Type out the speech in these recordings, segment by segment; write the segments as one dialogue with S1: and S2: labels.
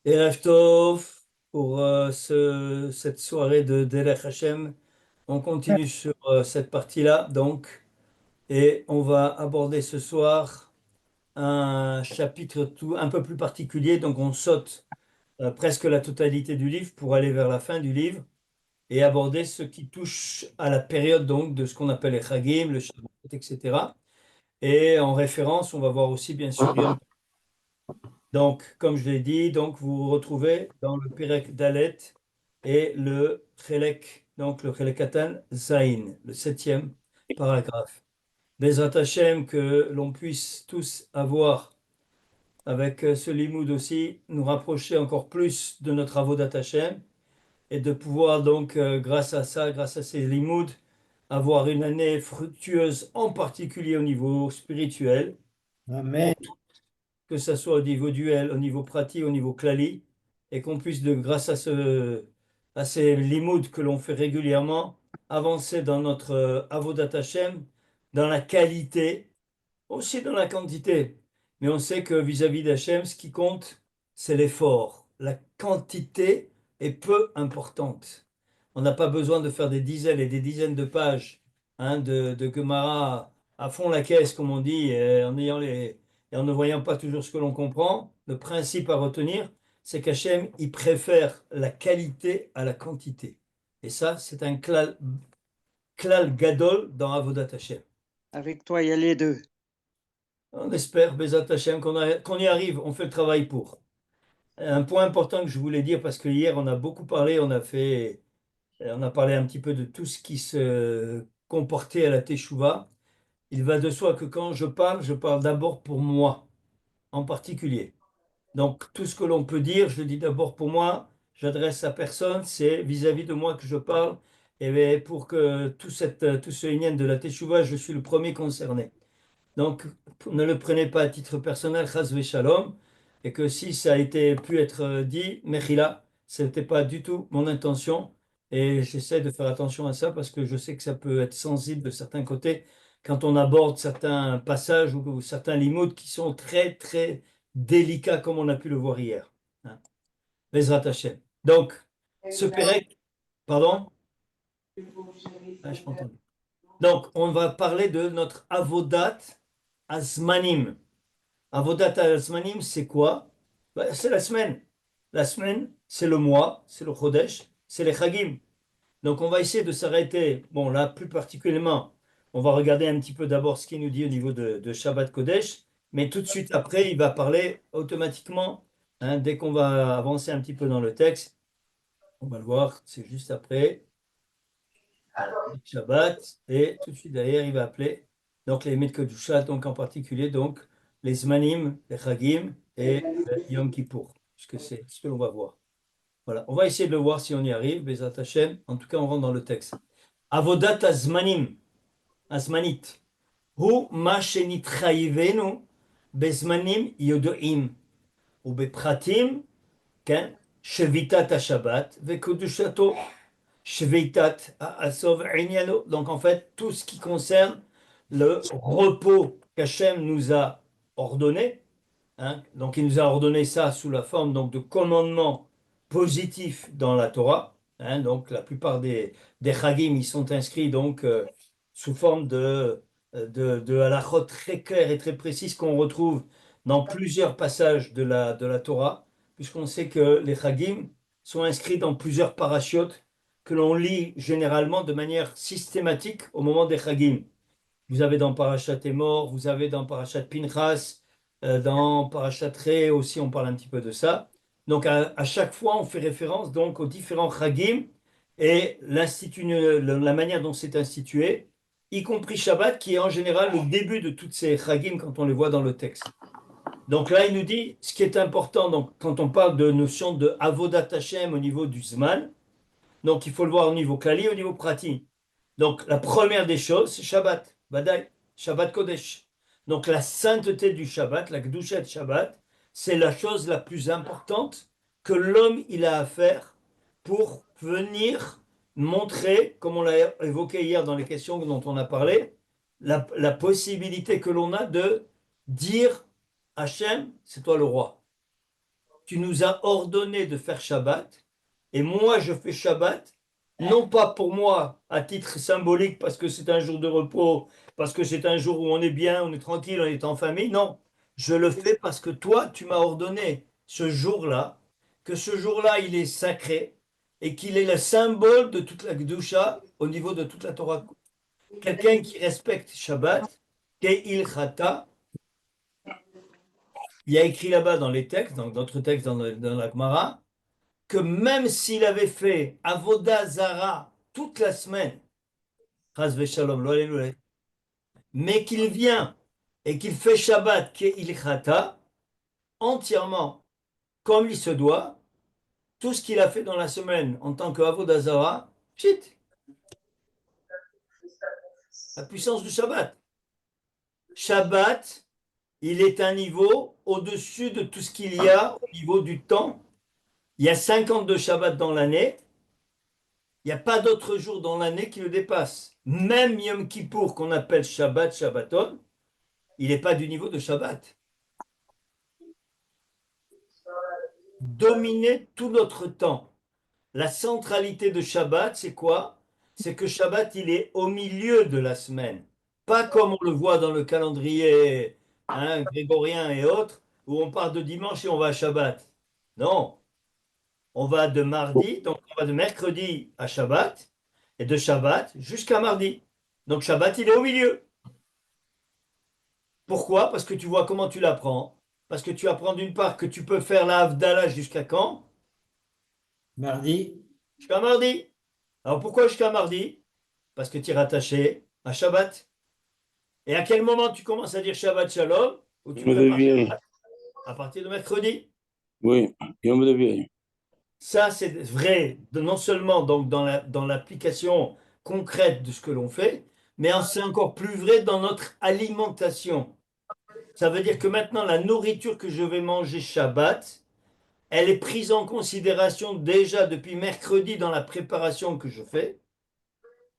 S1: Erev Tov, pour cette soirée de Derech Hashem. On continue sur cette partie-là, donc, et on va aborder ce soir un chapitre un peu plus particulier. Donc, on saute presque la totalité du livre pour aller vers la fin du livre et aborder ce qui touche à la période donc de ce qu'on appelle les Chagim, le Shabbat, etc. Et en référence, on va voir aussi, bien sûr, Yom. Donc, comme je l'ai dit, donc vous vous retrouvez dans le Perek Dalet et le Chelek, donc le Chelekatan Zain, le septième paragraphe. Bezrat Hashem, que l'on puisse tous avoir, avec ce limoud aussi, nous rapprocher encore plus de notre Avodat Hashem et de pouvoir donc, grâce à ça, grâce à ces limouds, avoir une année fructueuse, en particulier au niveau spirituel
S2: Amen.
S1: que ce soit au niveau duel, au niveau pratique, au niveau clali, et qu'on puisse, grâce à ces limouds que l'on fait régulièrement, avancer dans notre Avodat Hashem, dans la qualité, aussi dans la quantité. Mais on sait que vis-à-vis d'Hachem, ce qui compte, c'est l'effort. La quantité est peu importante. On n'a pas besoin de faire des dizaines et des dizaines de pages de Gemara à fond la caisse, comme on dit, et en ne voyant pas toujours ce que l'on comprend. Le principe à retenir, c'est qu'Hachem, il préfère la qualité à la quantité. Et ça, c'est un klal gadol dans Avodat Hashem.
S3: Avec toi, il y a les deux.
S1: On espère, Bezat Hashem, qu'on y arrive, on fait le travail pour. Un point important que je voulais dire, parce que hier on a beaucoup parlé, on a parlé un petit peu de tout ce qui se comportait à la Teshuvah. Il va de soi que quand je parle d'abord pour moi, en particulier. Donc tout ce que l'on peut dire, je le dis d'abord pour moi, j'adresse à personne, c'est vis-à-vis de moi que je parle, et bien, pour que tout ce inyan de la Teshuvah, je suis le premier concerné. Donc, ne le prenez pas à titre personnel, chas shalom, et que si ça a été pu être dit, mechila, ce n'était pas du tout mon intention, et j'essaie de faire attention à ça parce que je sais que ça peut être sensible de certains côtés quand on aborde certains passages ou certains limoutes qui sont très, très délicats comme on a pu le voir hier. Hein. Bezrat Hashem. Donc, ce Pérec, pardon? Ah, je m'entends. Donc, on va parler de notre avodat azmanim. Avodat al-Zmanim, c'est quoi? Ben, c'est la semaine. La semaine, c'est le mois, c'est le Chodesh, c'est les Chagim. Donc on va essayer de s'arrêter. Bon, là, plus particulièrement, on va regarder un petit peu d'abord ce qu'il nous dit au niveau de Shabbat Kodesh, mais tout de suite après, il va parler automatiquement, dès qu'on va avancer un petit peu dans le texte. On va le voir, c'est juste après. Shabbat, et tout de suite derrière, il va appeler donc les Kedusha, donc en particulier donc les Zmanim, les Chagim et Yom Kippour, puisque c'est ce que l'on va voir. Voilà, on va essayer de le voir si on y arrive, Bezat Hashem. En tout cas, on rentre dans le texte. Avodat Azmanim, Azmanit, hu ma shenitchayivenu bezmanim yodoim, ou bepratim, כן, שביתת השבת וקדושתו. Shveitat Asov Inyano. Donc en fait, tout ce qui concerne le repos qu'Hachem nous a ordonné, donc il nous a ordonné ça sous la forme donc, de commandements positifs dans la Torah. Donc la plupart des Chagim, ils sont inscrits donc sous forme de halachot très claires et très précises qu'on retrouve dans plusieurs passages de la Torah, puisqu'on sait que les Chagim sont inscrits dans plusieurs parachiotes que l'on lit généralement de manière systématique au moment des Chagim. Vous avez dans Parashat Emor, vous avez dans Parashat Pinchas, dans Parashat Ré aussi, on parle un petit peu de ça. Donc à chaque fois, on fait référence donc aux différents Chagim et la manière dont c'est institué, y compris Shabbat, qui est en général le début de toutes ces Chagim quand on les voit dans le texte. Donc là, il nous dit ce qui est important donc, quand on parle de notion de Avodat Hashem au niveau du Zman, donc, il faut le voir au niveau Klali, au niveau pratique. Donc, la première des choses, c'est Shabbat. Badaï, Shabbat Kodesh. Donc, la sainteté du Shabbat, la Kedusha de Shabbat, c'est la chose la plus importante que l'homme il a à faire pour venir montrer, comme on l'a évoqué hier dans les questions dont on a parlé, la possibilité que l'on a de dire Hachem, c'est toi le roi. tu nous as ordonné de faire Shabbat, et moi je fais Shabbat, non pas pour moi à titre symbolique parce que c'est un jour de repos, parce que c'est un jour où on est bien, on est tranquille, on est en famille, non, je le fais parce que toi tu m'as ordonné ce jour-là, que ce jour-là il est sacré et qu'il est le symbole de toute la Kedusha au niveau de toute la Torah. Quelqu'un qui respecte Shabbat, Ke'il Chata, il y a écrit là-bas dans les textes, dans d'autres textes dans la Gemara, que même s'il avait fait Avoda Zara toute la semaine, Chas v'shalom, lo alelu, mais qu'il vient et qu'il fait Shabbat Ke'il Chata, entièrement comme il se doit, tout ce qu'il a fait dans la semaine en tant que Avoda Zara, shit, la puissance du Shabbat. Shabbat, il est un niveau au-dessus de tout ce qu'il y a au niveau du temps. Il y a 52 Shabbats dans l'année. Il n'y a pas d'autre jour dans l'année qui le dépasse. Même Yom Kippour, qu'on appelle Shabbat, Shabbaton, il n'est pas du niveau de Shabbat. Dominer tout notre temps. La centralité de Shabbat, c'est quoi? C'est que Shabbat, il est au milieu de la semaine. Pas comme on le voit dans le calendrier grégorien et autres, où on part de dimanche et on va à Shabbat. Non, on va de mardi, donc on va de mercredi à Shabbat, et de Shabbat jusqu'à mardi. Donc Shabbat, il est au milieu. Pourquoi? Parce que tu vois comment tu l'apprends. Parce que tu apprends d'une part que tu peux faire la Havdalah jusqu'à quand?
S2: Mardi,
S1: Jusqu'à mardi. Alors pourquoi jusqu'à mardi? Parce que tu es rattaché à Shabbat. Et à quel moment tu commences à dire Shabbat Shalom? Ou tu
S4: Yom de
S1: prépares
S4: vieille.
S1: à partir de mercredi.
S4: Oui, Yom de vieille.
S1: Ça, c'est vrai, non seulement donc dans l'application concrète de ce que l'on fait, mais c'est encore plus vrai dans notre alimentation. Ça veut dire que maintenant, la nourriture que je vais manger Shabbat, elle est prise en considération déjà depuis mercredi dans la préparation que je fais,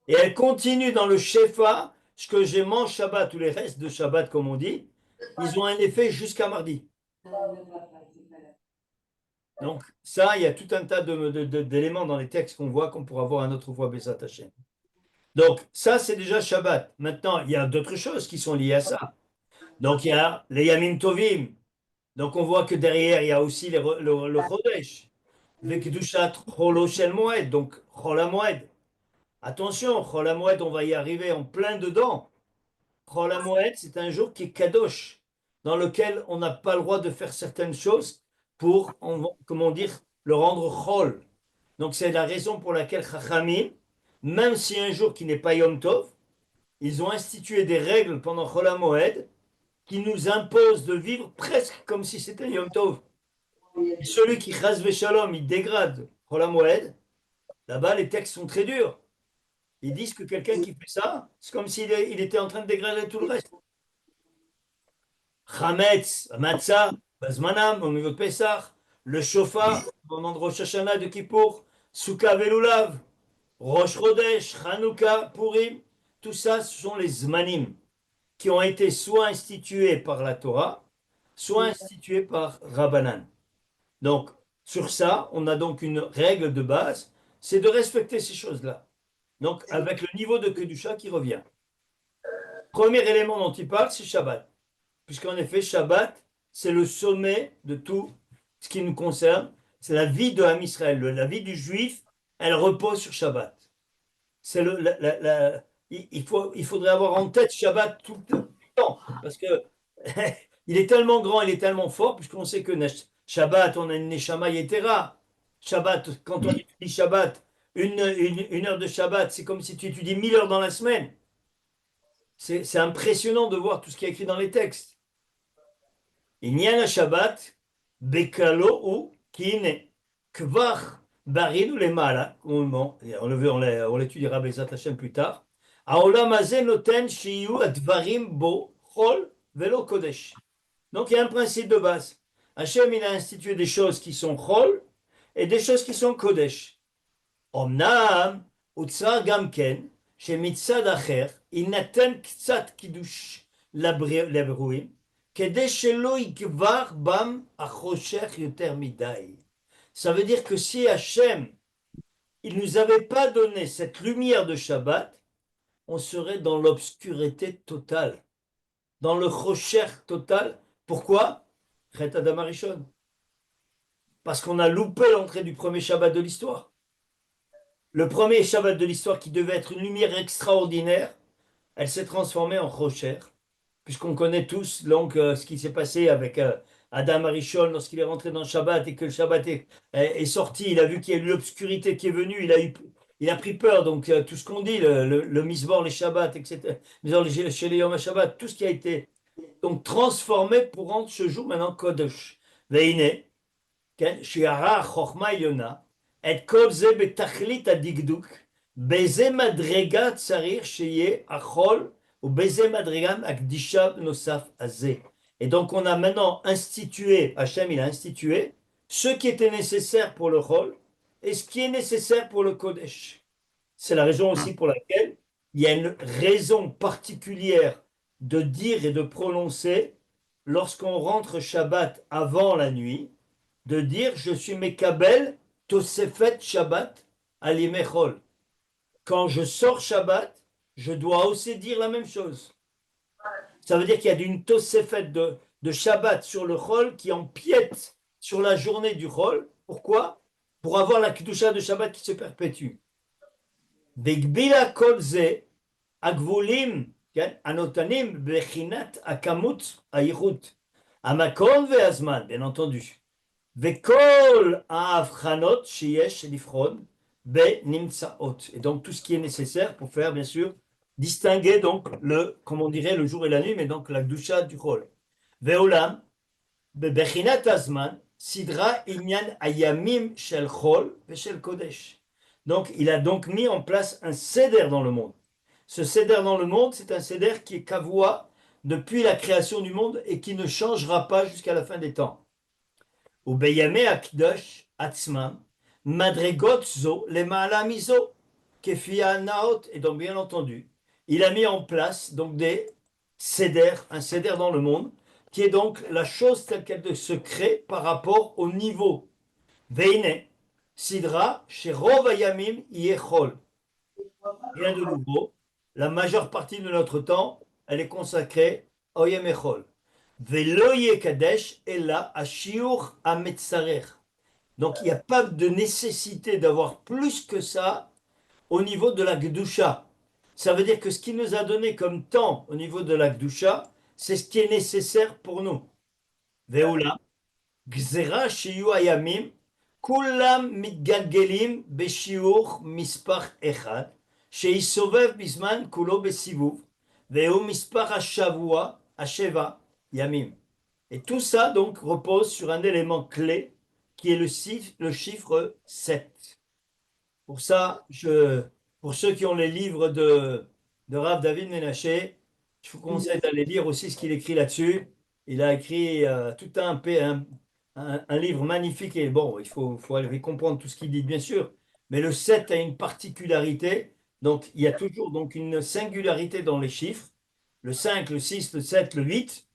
S1: et elle continue dans le Shefa, ce que je mange Shabbat ou les restes de Shabbat, comme on dit, ils ont un effet jusqu'à mardi. Donc, ça, il y a tout un tas d'éléments dans les textes qu'on voit qu'on pourra voir un autre fois Bezat Hashem. Donc, ça, c'est déjà Shabbat. Maintenant, il y a d'autres choses qui sont liées à ça. Donc, il y a les Yamim Tovim. Donc, on voit que derrière, il y a aussi le Chodesh. Le Kedushat Cholo Shel Moed. Donc, Chol HaMoed. Attention, Chol HaMoed, on va y arriver en plein dedans. Chol HaMoed, c'est un jour qui est Kadosh, dans lequel on n'a pas le droit de faire certaines choses pour, comment dire, le rendre Chol. Donc, c'est la raison pour laquelle Chachamim, même si un jour qui n'est pas Yom Tov, ils ont institué des règles pendant Chol HaMoed qui nous imposent de vivre presque comme si c'était Yom Tov. Et celui qui chas Shalom, il dégrade Chol HaMoed, là-bas les textes sont très durs. Ils disent que quelqu'un qui fait ça, c'est comme s'il il était en train de dégrader tout le reste. Chametz, Matzah, Bazmanam, au niveau de Pessah, le Shofar, au moment de Rosh Hashanah de Kippour, Souka Velulav, Rosh Chodesh, Chanukah, Purim, tout ça, ce sont les Zmanim qui ont été soit institués par la Torah, soit institués par Rabbanan. Donc, sur ça, on a donc une règle de base, c'est de respecter ces choses-là. Donc, avec le niveau de Kedusha qui revient. Premier élément dont il parle, c'est Shabbat. Puisqu'en effet, Shabbat, c'est le sommet de tout ce qui nous concerne. C'est la vie de Ham Israël. La vie du juif, elle repose sur Shabbat. C'est il faudrait avoir en tête Shabbat tout le temps. Parce que il est tellement grand, il est tellement fort, puisqu'on sait que Shabbat, on a une Neshama Yetera. Shabbat, quand on étudie Shabbat, une heure de Shabbat, c'est comme si tu étudies 1000 heures dans la semaine. C'est impressionnant de voir tout ce qui est écrit dans les textes. Inyan Shabbat, Bekalo ou Kine, Kvar, Barinu le Mala. Bon, on l'étudiera Bezat Hashem plus tard. Aolam Hazeh noten shiyu advarim bo chol velo kodesh. Donc il y a un principe de base. Hashem il a institué des choses qui sont chol et des choses qui sont kodesh. Omnam utsar gamken shemitzad acher inatan ktsat kiddush labruim. כדי שלא יגבר בם החושך יותר מדי. Ça veut dire que si Hachem, il nous avait pas donné cette lumière de Shabbat, on serait dans l'obscurité totale, dans le chocher total. Pourquoi? Chet Adam Harishon. Parce qu'on a loupé l'entrée du premier Shabbat de l'histoire. Le premier Shabbat de l'histoire qui devait être une lumière extraordinaire, elle s'est transformée en chocher, puisqu'on connaît tous donc ce qui s'est passé avec Adam Harishon lorsqu'il est rentré dans le Shabbat et que le Shabbat est sorti, il a vu qu'il y a eu l'obscurité qui est venue, il a pris peur, donc tout ce qu'on dit, le Misbor, les Shabbats, etc., Misbor, chez les Yom HaShabbat, tout ce qui a été donc transformé pour rendre ce jour maintenant Kodesh. Veine, שיערה החוכמה העליונה, את כל זה בתכלית הדקדוק, באיזה מדרגה צריך שיהיה החול, ובאיזה מדרגה הקדישה נוסף הזה. Et donc on a maintenant institué, Hachem il a institué, ce qui était nécessaire pour le Chol, et ce qui est nécessaire pour le Kodesh. C'est la raison aussi pour laquelle il y a une raison particulière de dire et de prononcer lorsqu'on rentre Shabbat avant la nuit, de dire je suis Mekabel Tosefet Shabbat Alimechol. Quand je sors Shabbat, je dois aussi dire la même chose. Ça veut dire qu'il y a une Tosefet de Shabbat sur le Chol qui empiète sur la journée du Chol. Pourquoi? Pour avoir la Kedusha de Shabbat qui se perpétue. Begbila Kol Ze Agvulim Anotanim Bechinat Akamut Ayichut Amakom Ve'azman, bien entendu. Vekol ha'avchanot sheyesh lifron benimtsaot. Et donc tout ce qui est nécessaire pour faire bien sûr distinguer donc comme on dirait le jour et la nuit, mais donc la gdusha du chol. Veolam bebechinat azman sidra inyan ayamim shel chol veshel kodesh. Donc il a donc mis en place un seder dans le monde. Ce seder dans le monde, c'est un seder qui est kavua depuis la création du monde et qui ne changera pas jusqu'à la fin des temps. וביימי הקדוש עצמם, מדרגות זו למעלה מזו, כפי הנאות. Et donc, bien entendu, il a mis en place donc un seder dans le monde, qui est donc la chose telle qu'elle se crée par rapport au niveau. Veine, sidra, sherov ayamim yechol. Rien de nouveau. La majeure partie de notre temps, elle est consacrée au yemechol. Velo yekadesh ella ashiur ametzarer. Donc il n'y a pas de nécessité d'avoir plus que ça au niveau de la Gdusha. Ça veut dire que ce qu'il nous a donné comme temps au niveau de la Gdusha, c'est ce qui est nécessaire pour nous. Veola, gzera shiyu ayamim, kulam mitgalgelim beshiur mispach echad, sheisovev bisman kulo besivuv, veu mispach hashavua, hasheva, yamim. Et tout ça donc repose sur un élément clé qui est le chiffre 7. Pour ça, pour ceux qui ont les livres de Rav David Menaché, je vous conseille d'aller lire aussi ce qu'il écrit là-dessus. Il a écrit tout un livre magnifique et bon, il faut aller comprendre tout ce qu'il dit bien sûr, mais le 7 a une particularité, donc il y a toujours donc une singularité dans les chiffres, le 5, le 6, le 7, le 8.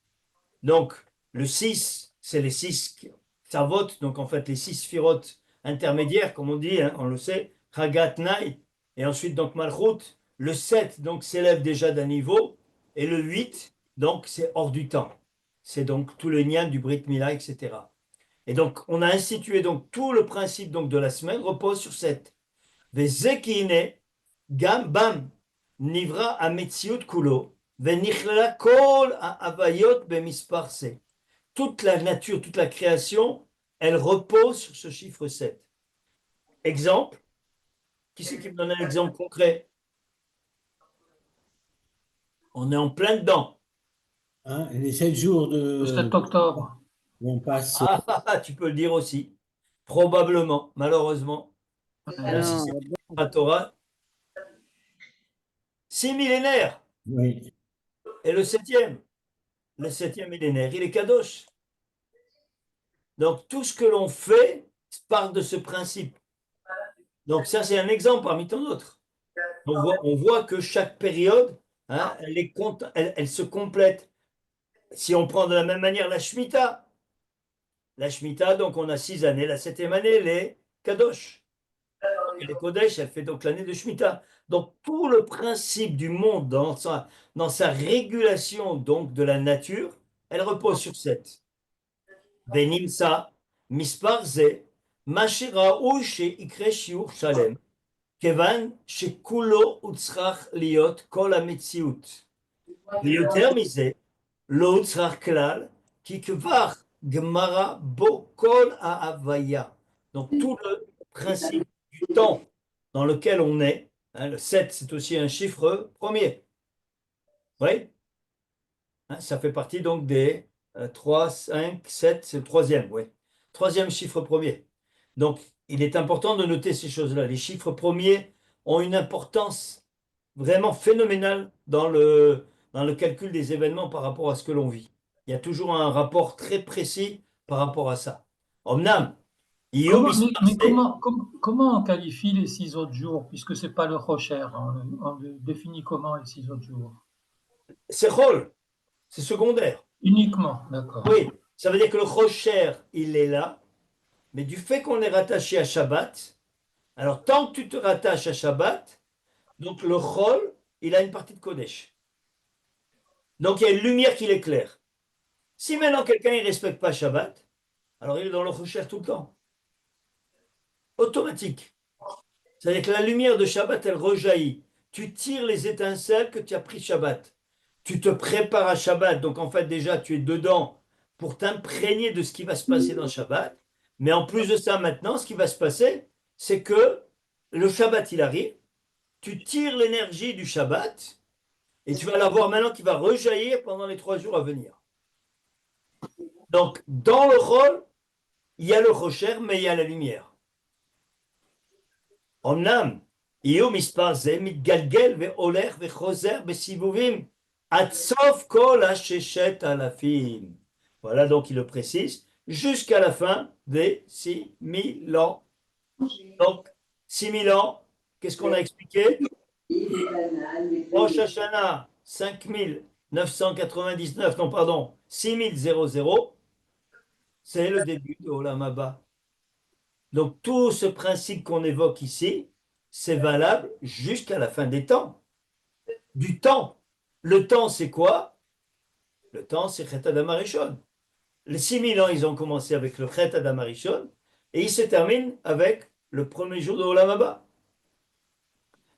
S1: Donc, le 6, c'est les 6 Tzavot, donc en fait les 6 Sphirot intermédiaires, comme on dit, hein, on le sait, Chagat Nai, et ensuite donc Malchut. Le 7, donc, s'élève déjà d'un niveau, et le 8, donc, c'est hors du temps. C'est donc tout le lien du Brit Mila, etc. Et donc, on a institué donc tout le principe donc, de la semaine repose sur 7. Vezekine, Gam Bam, Nivra Ametziut Kulo. Toute la nature, toute la création, elle repose sur ce chiffre 7. Exemple, qui c'est qui me donne un exemple concret? On est en plein dedans.
S2: Hein, les 7 jours
S5: Le 7 octobre.
S2: où on passe.
S1: Tu peux le dire aussi. Probablement, malheureusement. Même si c'est la Torah. 6 millénaires.
S2: Oui.
S1: Et le 7e millénaire, il est Kadosh. Donc tout ce que l'on fait part de ce principe. Donc ça, c'est un exemple parmi tant d'autres. On voit que chaque période, hein, elle se complète. Si on prend de la même manière la Shemitah, donc on a 6 années, la 7e année, les Kadosh. Et les Kodesh, elle fait donc l'année de Shemitah. Donc tout le principe du monde dans sa régulation donc de la nature, elle repose sur 7. Venimsa, mispar ze, mashira ou chez ikre shiur shalem, kevan shekulo utzrach liot kol המציאות. ויותר מזה, לא הוצרך כלל, כי כבר גמרה בו כל ההוויה. Donc tout le principe du temps dans lequel on est, hein, le 7 c'est aussi un chiffre premier. Oui, hein, ça fait partie donc des 3, 5, 7, c'est le troisième, oui. Troisième chiffre premier. Donc il est important de noter ces choses-là. Les chiffres premiers ont une importance vraiment phénoménale dans le calcul des événements par rapport à ce que l'on vit. Il y a toujours un rapport très précis par rapport à ça. Omnam,
S5: Comment on qualifie les 6 autres jours, puisque c'est pas le Rocher, on le définit comment les 6 autres jours?
S1: c'est Chol, c'est secondaire.
S5: Uniquement, d'accord.
S1: Oui, ça veut dire que le Rocher, il est là, mais du fait qu'on est rattaché à Shabbat, alors tant que tu te rattaches à Shabbat, donc le Chol, il a une partie de Kodesh. Donc il y a une lumière qui l'éclaire. Si maintenant quelqu'un ne respecte pas Shabbat, alors il est dans le Rocher tout le temps. Automatique. C'est-à-dire que la lumière de Shabbat, elle rejaillit. Tu tires les étincelles que tu as pris Shabbat. Tu te prépares à Shabbat. Donc en fait, déjà, tu es dedans pour t'imprégner de ce qui va se passer dans Shabbat. Mais en plus de ça, maintenant, ce qui va se passer, c'est que le Shabbat, il arrive. Tu tires l'énergie du Shabbat et tu vas la voir maintenant qui va rejaillir pendant les 3 jours à venir. Donc, dans le rôle, il y a le rocher, mais il y a la lumière. אמנם יהיו מספר זה מתגלגל והולך וחוזר בסיבובים עד סוף כל ה6,000. Voilà, donc il le précise, jusqu'à la fin des 6 000 ans. Donc, 6 000 ans, qu'est-ce qu'on a expliqué? Rosh Hashanah, 5999, non, pardon, 6000, c'est le début de Olam Haba. Donc tout ce principe qu'on évoque ici, c'est valable jusqu'à la fin des temps. Du temps. Le temps, c'est quoi? Le temps, c'est Chet Adam Harishon. Les 6000 ans, ils ont commencé avec le Chet Adam Harishon et ils se terminent avec le premier jour de Olam Haba.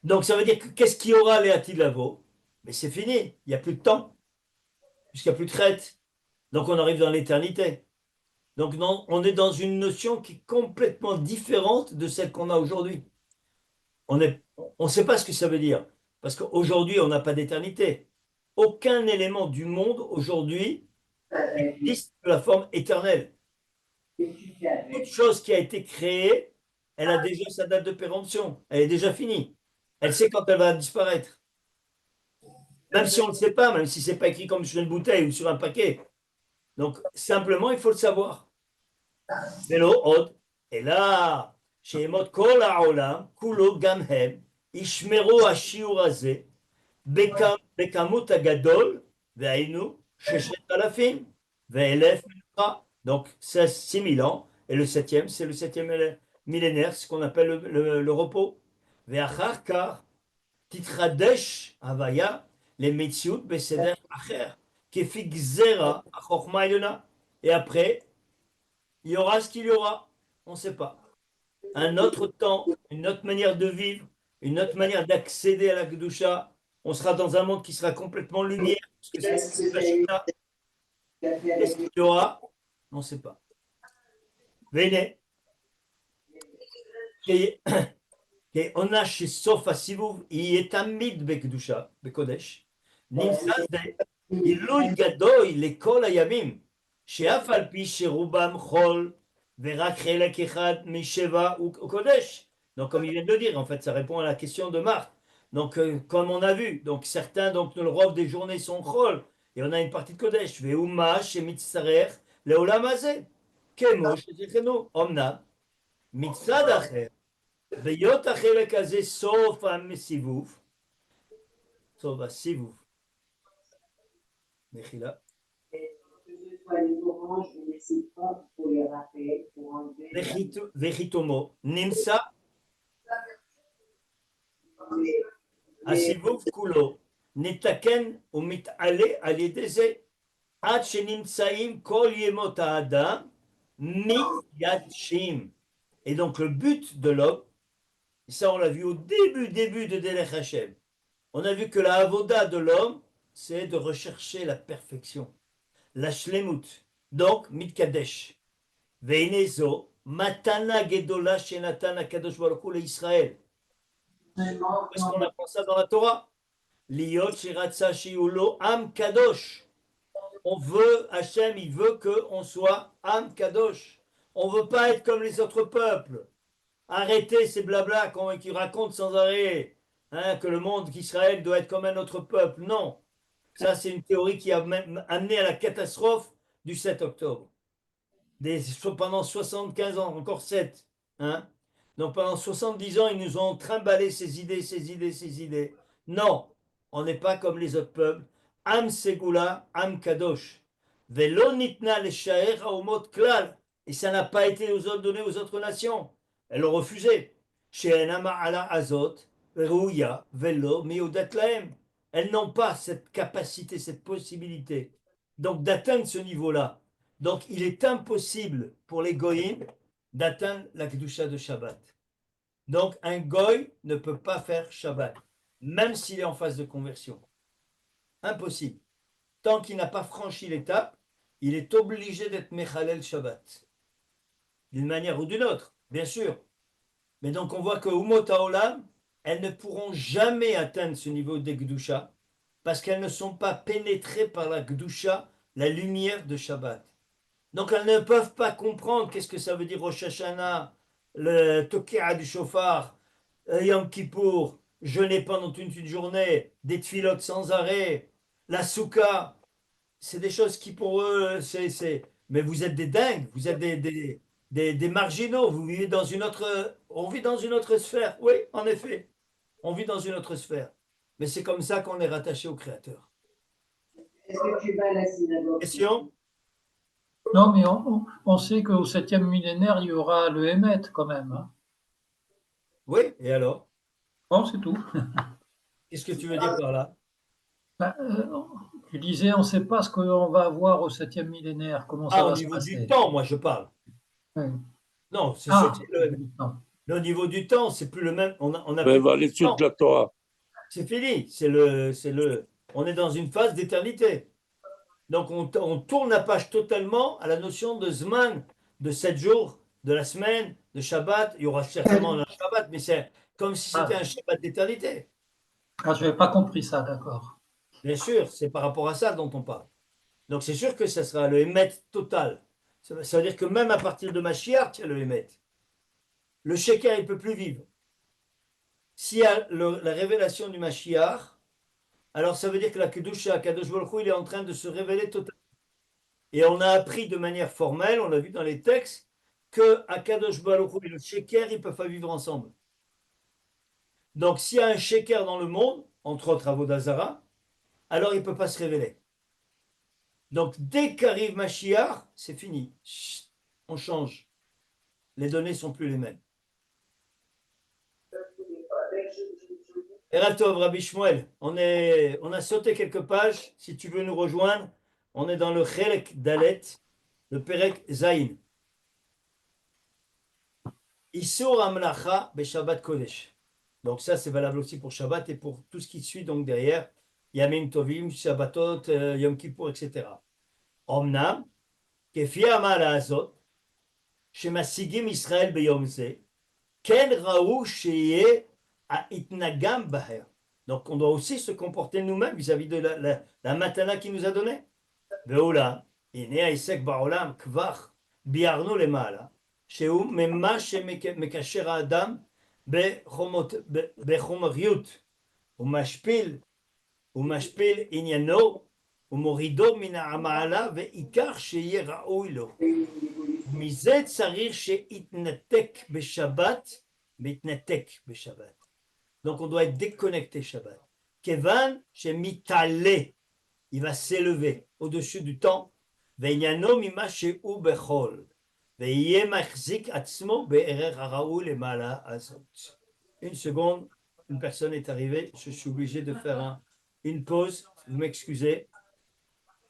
S1: Donc ça veut dire que qu'est-ce qu'il y aura les Atid Lavo? Mais c'est fini, il n'y a plus de temps, puisqu'il n'y a plus de Chet. Donc on arrive dans l'éternité. Donc non, on est dans une notion qui est complètement différente de celle qu'on a aujourd'hui. On ne sait pas ce que ça veut dire, parce qu'aujourd'hui, on n'a pas d'éternité. Aucun élément du monde aujourd'hui existe de la forme éternelle. Toute chose qui a été créée, elle a déjà sa date de péremption, elle est déjà finie. Elle sait quand elle va disparaître. Même si on ne le sait pas, même si ce n'est pas écrit comme sur une bouteille ou sur un paquet. Donc, simplement, il faut le savoir. ולא עוד, אלא שימות כל העולם, כולו גם הם, ישמרו השיעור הזה בכמות הגדול, והיינו 6,000 ו1,000 מנוחה. Donc, c'est 6 000 ans, et le 7e, c'est le 7e millénaire, ce qu'on appelle le repos. ואחר כך תתחדש הוויה למציאות בסדר אחר, כפי גזירה החוכמה העליונה. Et après, il y aura ce qu'il y aura, on ne sait pas. Un autre temps, une autre manière de vivre, une autre manière d'accéder à la Kedusha. On sera dans un monde qui sera complètement lumière. Parce que c'est la Shekhinah. Qu'est-ce qu'il y aura? On ne sait pas. Venez. On chez Sof Asivuv, il est amid Bekdusha, Bekodesh. Nimsad, Ilul Gadoy, l'école à Yamim. שאף על פי שרובם חול ורק חלק אחד משבע הוא קודש. Donc comme il vient de le dire, en fait, ça répond à la question de Marc. Donc comme on a vu, donc certains donc le rov des journées sont chol et on a une partie de kodesh. Veuma shemitzarech leolam hazeh kemo shezechenu omnam mitzad acher veyot החלק הזה סוף הסיבוב סוף הסיבוב מחילה
S6: fois les oranges, on les sait pas pour les rappels, pour enlever.
S1: Vechitomo. Nimsa הסיבוב כולו נתקן ומתעלה על ידי זה עד שנמצאים כל ימות האדם מתיידשים. Et donc le but de l'homme, ça on l'a vu au début de Derech Hashem, on a vu que la avoda de l'homme, c'est de rechercher la perfection, la shlemut, donc mitkadesh. והנה זו מתנה גדולה שנתן הקדוש ברוך הוא לישראל. Est-ce qu'on apprend ça dans la Torah? Liot shiratsa shiulo am kadosh. On veut, Hachem, il veut qu'on soit am kadosh. On ne veut pas être comme les autres peuples. Arrêtez ces blabla qui racontent sans arrêt hein, que le monde d'Israël doit être comme un autre peuple. Non. Ça, c'est une théorie qui a même amené à la catastrophe du 7 octobre. Pendant 75 ans, encore 7. Hein? Donc pendant 70 ans, ils nous ont trimballé ces idées. Non, on n'est pas comme les autres peuples. Am Segula, Am Kadosh. Velo nitna leshaer haomot klal. Et ça n'a pas été donné aux autres nations. Elles l'ont refusé. She'ena ma'ala azot, rouya, velo, meudat lahem. Elles n'ont pas cette capacité, cette possibilité. Donc d'atteindre ce niveau-là. Donc il est impossible pour les goïms d'atteindre la Kedusha de Shabbat. Donc un goy ne peut pas faire Shabbat, même s'il est en phase de conversion. Impossible. Tant qu'il n'a pas franchi l'étape, il est obligé d'être Mechalel Shabbat. D'une manière ou d'une autre, bien sûr. Mais donc on voit que Umot HaOlam, elles ne pourront jamais atteindre ce niveau de Kedusha parce qu'elles ne sont pas pénétrées par la Kedusha, la lumière de Shabbat. Donc elles ne peuvent pas comprendre qu'est-ce que ça veut dire Rosh Hashanah, le Toki'a du Shofar, Yom Kippour, jeûner pendant toute une journée, des tfilotes sans arrêt, la Souka. C'est des choses qui pour eux, c'est... Mais vous êtes des dingues, vous êtes des marginaux, vous vivez dans une autre... On vit dans une autre sphère, oui, en effet. On vit dans une autre sphère. Mais c'est comme ça qu'on est rattaché au Créateur.
S6: Est-ce que tu vas à la synagogue?
S1: Question?
S5: Non, mais on sait qu'au 7e millénaire, il y aura le Hémet quand même. Hein.
S1: Oui, et alors?
S5: Bon, c'est tout.
S1: Qu'est-ce que tu veux dire par là?
S5: Ben, tu disais, on ne sait pas ce qu'on va avoir au 7e millénaire, comment ça
S1: Au
S5: va se
S1: niveau
S5: passer.
S1: du temps, moi je parle.
S5: Oui.
S1: Non, c'est
S5: Non.
S1: au niveau du temps, c'est plus le même. On a
S4: Ben,
S1: plus
S4: va
S1: de
S4: l'étude
S1: temps.
S4: de la Torah.
S1: C'est fini. On est dans une phase d'éternité. Donc on tourne la page totalement à la notion de Zman, de 7 jours, de la semaine, de Shabbat. Il y aura certainement un Shabbat, mais c'est comme si c'était un Shabbat d'éternité.
S5: Ah, je n'avais pas compris ça, d'accord.
S1: Bien sûr, c'est par rapport à ça dont on parle. Donc c'est sûr que ça sera le Hémet total. Ça veut dire que même à partir de Mashiach, il y a le Hémet. Le Sheker, il ne peut plus vivre. S'il y a la révélation du Mashiach, alors ça veut dire que la Kedusha, Kadosh Baruch Hu, il est en train de se révéler totalement. Et on a appris de manière formelle, on l'a vu dans les textes, que Kadosh Baruch Hu et le Sheker, ils ne peuvent pas vivre ensemble. Donc s'il y a un Sheker dans le monde, entre autres Avodah Zarah, alors il ne peut pas se révéler. Donc dès qu'arrive Mashiach, c'est fini. Chut, on change. Les données ne sont plus les mêmes. Eratov, Rabbi Shmuel, on a sauté quelques pages. Si tu veux nous rejoindre, on est dans le Chelek Dalet, le Perek Zayin. Isur Amlacha Beshabbat Kodesh. Donc ça, c'est valable aussi pour Shabbat et pour tout ce qui suit donc derrière. Yamim Tovim, Shabbatot, Yom Kippur, etc. Omnam, Kefi Amala Azot, Shemasigim Israël Beyom Ze, Ken Raou Sheye Itnagam Baher. Donc on doit aussi se comporter nous-mêmes vis-à-vis de la matana qu'il nous a donnée. Veola, Ine Aisek Baolam Kvar, Biarno le Mala, Sheu Mema Shemekasher Adam Bechomriut, Umashpil Inyano, Umorido Mina Amala, Veikar Sheye Raoui Lo. מזה צריך שיתנתק בשבת, מתנתק בשבת. Donc on doit être déconnecté Shabbat. Kevan shemitaale, il va s'élever au-dessus du temps. ועניינו ממה שהוא בכל, ויהיה מחזיק עצמו בערך הראוי למעלה הזאת. Une seconde, une personne est arrivée, je suis obligé de faire une pause, vous m'excusez,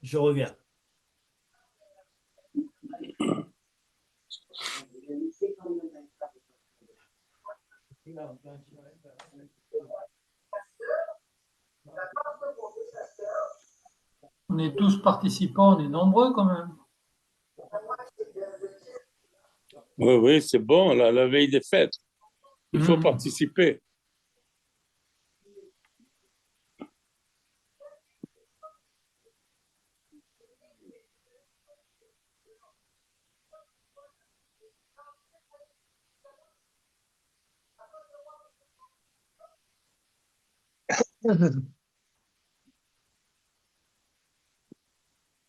S1: je reviens.
S5: On est tous participants, on est nombreux quand même.
S4: Oui, oui, c'est bon, la veille des fêtes. Il faut
S5: Mhm.
S4: participer.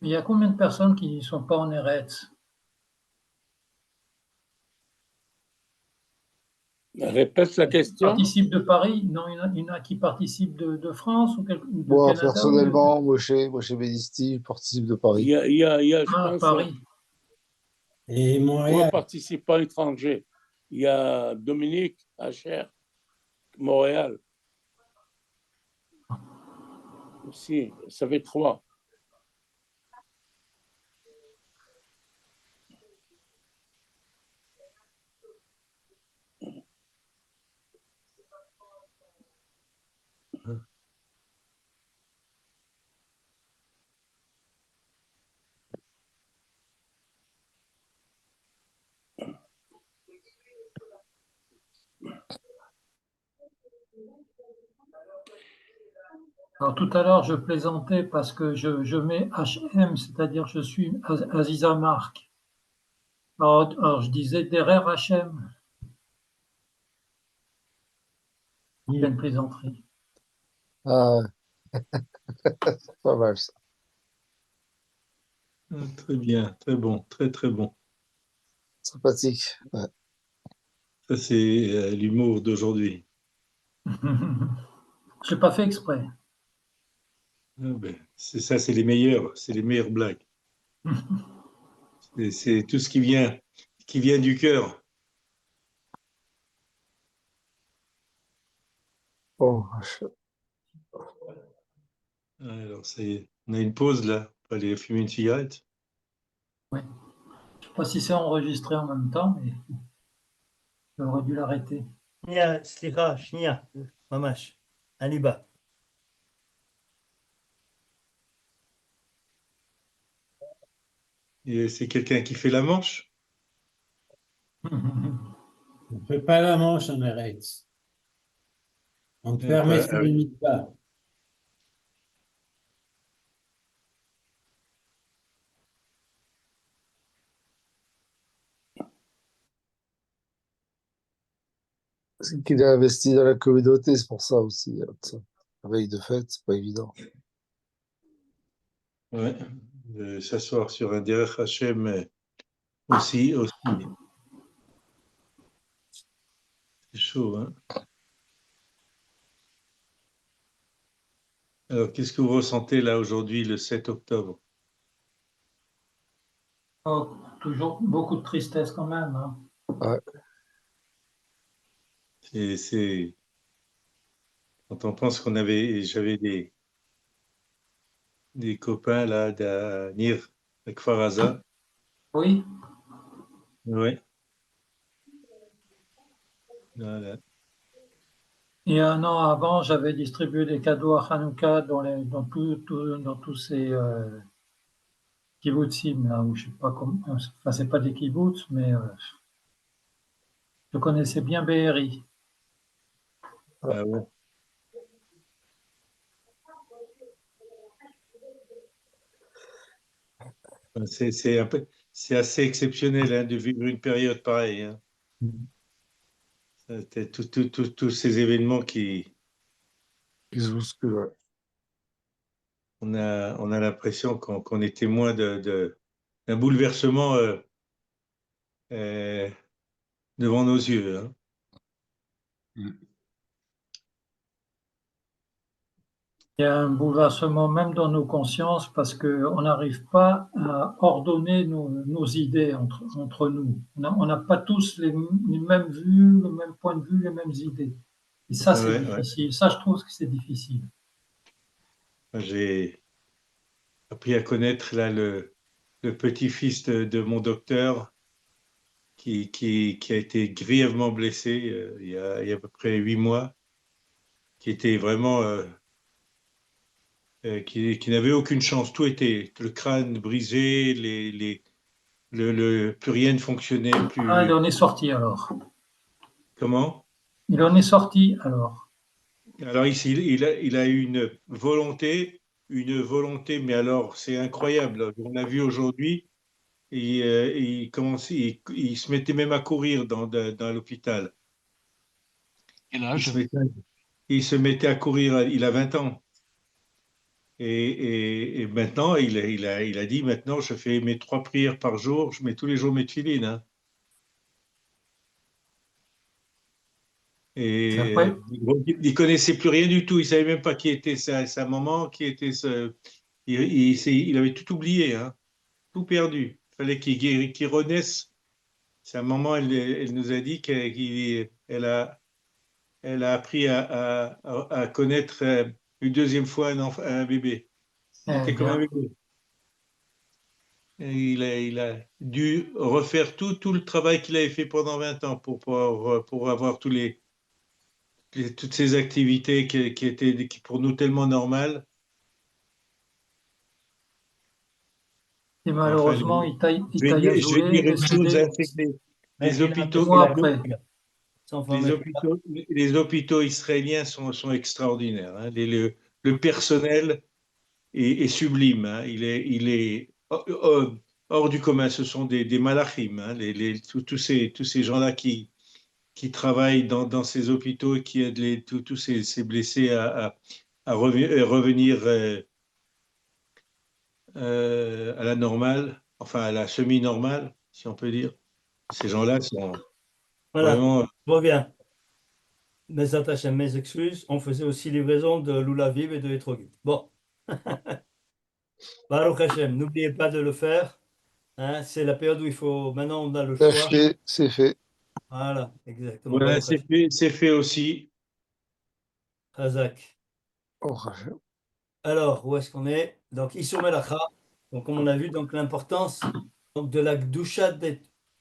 S5: Il y a combien de personnes qui ne sont pas en Eretz?
S4: Répète la question.
S5: Participent de Paris? Non, il y en a qui participent de France ou ou de
S7: Moi,
S5: Canada?
S7: personnellement, Moshe Bédisti, je participe de
S4: Il
S7: Paris.
S4: y a, je
S5: Ah,
S4: pense,
S5: Paris.
S2: Et
S4: 3
S2: Montréal.
S4: participants étrangers. Il y a Dominique, Hacher, Montréal. Aussi, ça fait 3.
S5: Alors tout à l'heure, je plaisantais parce que je mets HM, c'est-à-dire je suis Aziza Mark. Alors je disais Derer HM. Il y a une plaisanterie.
S7: Ah, pas mal ça.
S8: Très bien, très bon, très très bon.
S7: Sympathique. Ouais.
S8: Ça, c'est l'humour d'aujourd'hui.
S5: Je n'ai pas fait exprès.
S8: Ah ben, c'est ça, c'est les meilleures blagues. C'est tout ce qui vient du cœur.
S7: Bon,
S8: Alors, ça y est, on a une pause là, on va aller fumer une cigarette.
S5: Oui. Je ne sais pas si c'est enregistré en même temps, mais j'aurais dû l'arrêter.
S1: שנייה, סליחה, שנייה, ממש, אני בא.
S8: Et c'est quelqu'un qui fait la manche.
S2: On ne fait pas la manche en Eretz. On te permet de faire une mitzvah.
S7: c'est qu'il est investi dans la communauté, c'est pour ça aussi. Ça. La veille de fête, c'est pas évident.
S8: Ouais, de s'asseoir sur un derech Hashem aussi. C'est chaud, hein. Alors, qu'est-ce que vous ressentez là aujourd'hui, le 7 octobre?
S5: Oh, toujours beaucoup de tristesse quand même. Hein.
S7: Ouais.
S8: C'est quand on pense j'avais des copains là d'Anir, à Kfar Aza.
S5: Oui,
S8: Ouais. Voilà.
S5: et un an avant, j'avais distribué des cadeaux à Hanouka dans tous ces kibbutzim, là, où je sais pas comment. Enfin, c'est pas des kibbutz, mais je connaissais bien Be'eri.
S8: Ah ouais. C'est assez exceptionnel hein, de vivre une période pareille. Hein. C'était tous ces événements
S7: Ils se bousculent, ouais.
S8: on a l'impression qu'on est témoin d'un bouleversement euh, devant nos yeux. Hein.
S5: Il y a un bouleversement même dans nos consciences parce qu'on n'arrive pas à ordonner nos idées entre nous. On n'a pas tous les mêmes vues, le même point de vue, les mêmes idées. Et ça, c'est
S8: Ouais, ouais.
S5: difficile. Ça, je trouve que c'est difficile.
S8: J'ai appris à connaître là le petit-fils de mon docteur qui a été grièvement blessé il y a à peu près 8 mois, qui était vraiment qui n'avait aucune chance. Tout était le crâne brisé, plus rien ne fonctionnait,
S5: Ah, il
S8: plus
S5: en est sorti alors.
S8: comment?
S5: Il en est sorti alors.
S8: Alors ici, il a eu une volonté, mais alors c'est incroyable. On a vu aujourd'hui, il se mettait même à courir dans l'hôpital.
S9: Quel
S8: Il se
S9: âge?
S8: mettait, il se mettait à courir, il a 20 ans. Et maintenant, il a dit, maintenant, je fais mes 3 prières par jour, je mets tous les jours mes tefilines, hein.
S5: C'est
S8: Et
S5: après.
S8: il connaissait plus rien du tout, il savait même pas qui était sa maman, qui était il avait tout oublié, hein, tout perdu. Il fallait qu'il renaisse. Sa maman, elle nous a dit qu'elle a appris à connaître une deuxième fois un bébé. Il
S5: Eh
S8: était comme un
S5: bien,
S8: bébé. Et il a dû refaire tout le travail qu'il avait fait pendant 20 ans pour avoir toutes ces activités qui étaient pour nous tellement normales.
S5: et
S8: Enfin,
S5: malheureusement,
S8: je vais dire, je vais
S5: Itaïa
S8: dire
S5: est
S8: une chose,
S5: décédé
S8: hein, c'est que les
S1: Maintenant,
S5: des
S8: hôpitaux,
S5: mois après.
S1: sans
S8: les
S1: former.
S8: hôpitaux, les hôpitaux israéliens sont extraordinaires, hein. Le personnel est sublime, hein. Il est hors du commun. Ce sont des malachim, hein, tous ces gens-là qui travaillent dans ces hôpitaux et qui aident tous ces blessés à revenir à la normale, enfin à la semi-normale, si on peut dire. Ces gens-là sont
S1: Voilà,
S8: vraiment.
S1: je reviens. Mes attachés, mes excuses. On faisait aussi livraison de Lulaviv et de Etrogim. Bon, Baruch Hashem, n'oubliez pas de le faire. Hein, c'est la période où il faut. Maintenant, on a le
S7: C'est
S1: choix.
S7: fait, c'est fait.
S1: Voilà, exactement.
S8: Voilà,
S1: Baruch
S8: c'est
S1: Hashem.
S8: fait, c'est fait aussi.
S1: Chazak.
S7: Oh,
S1: Alors, où est-ce qu'on est? Donc, Issur Melacha. Donc, comme on a vu, donc l'importance donc, de la Gdusha.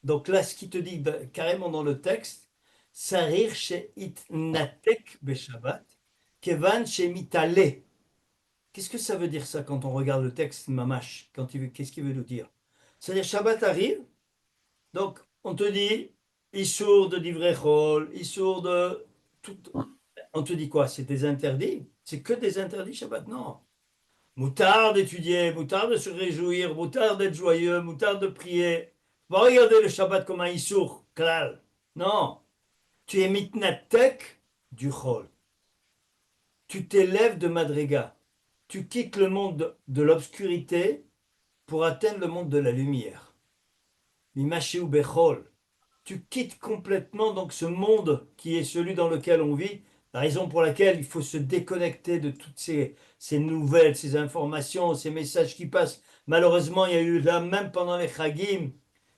S1: Donc là, ce qui te dit carrément dans le texte, Sarir she'itnatek beshabbat, kevan she'mitale. Qu'est-ce que ça veut dire ça quand on regarde le texte Mamash? Qu'est-ce qu'il veut nous dire? C'est-à-dire, Shabbat arrive, donc on te dit, Issur de divrei chol, Issur de tout. On te dit quoi? C'est des interdits? C'est que des interdits Shabbat? Non. Moutard d'étudier, moutard de se réjouir, moutard d'être joyeux, moutard de prier. Va regarder le Shabbat comme un Issour, klal. Non, tu es mitnatek du chol. Tu t'élèves de Madriga. Tu quittes le monde de l'obscurité pour atteindre le monde de la lumière. Mimashiu bechol. Tu quittes complètement donc ce monde qui est celui dans lequel on vit, la raison pour laquelle il faut se déconnecter de toutes ces nouvelles, ces informations, ces messages qui passent. Malheureusement, il y a eu là, même pendant les Chagim,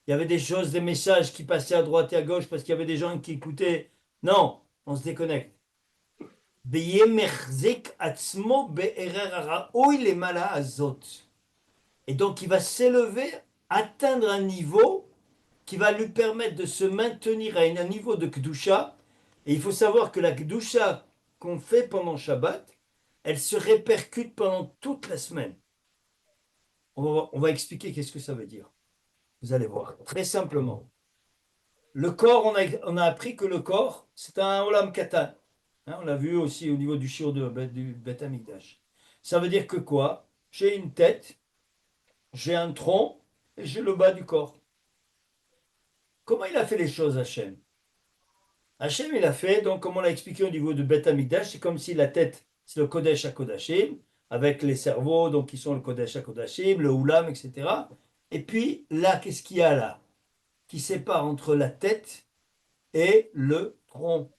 S1: il y avait des choses, des messages qui passaient à droite et à gauche parce qu'il y avait des gens qui écoutaient. Non, on se déconnecte. Et donc il va s'élever, atteindre un niveau qui va lui permettre de se maintenir à un niveau de Kedusha. Et il faut savoir que la Kedusha qu'on fait pendant Shabbat, elle se répercute pendant toute la semaine. On va expliquer qu'est-ce que ça veut dire. Vous allez voir. Très simplement. Le corps, on a appris que le corps, c'est un olam katan. Hein, on l'a vu aussi au niveau du shiur du Beth Amikdash. Ça veut dire que quoi? J'ai une tête, j'ai un tronc et j'ai le bas du corps. Comment il a fait les choses, Hachem? Hachem, il a fait, donc, comme on l'a expliqué au niveau du Beth Amikdash, c'est comme si la tête, c'est le Kodesh HaKodashim, avec les cerveaux, donc, qui sont le Kodesh HaKodashim, le Oulam, etc. Et puis, là, qu'est-ce qu'il y a là? Qui sépare entre la tête et le tronc.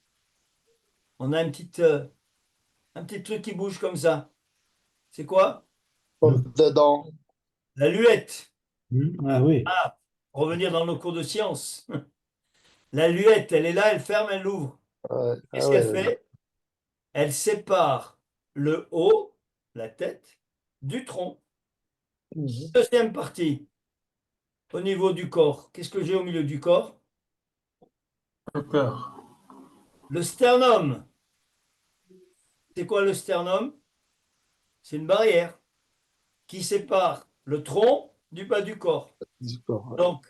S1: On a un petit truc qui bouge comme ça. C'est quoi?
S7: Dedans.
S1: La luette.
S2: Ah oui.
S1: Revenir dans nos cours de sciences. La luette, elle est là, elle ferme, elle ouvre.
S7: Ouais.
S1: Qu'est-ce
S7: Ah
S1: qu'elle
S7: ouais.
S1: fait? Elle sépare le haut, la tête, du tronc.
S7: Mhm.
S1: Deuxième partie, au niveau du corps. Qu'est-ce que j'ai au milieu du corps?
S5: Le cœur.
S1: Le sternum. C'est quoi le sternum? C'est une barrière qui sépare le tronc du bas du corps.
S7: D'accord. Ouais.
S1: Donc,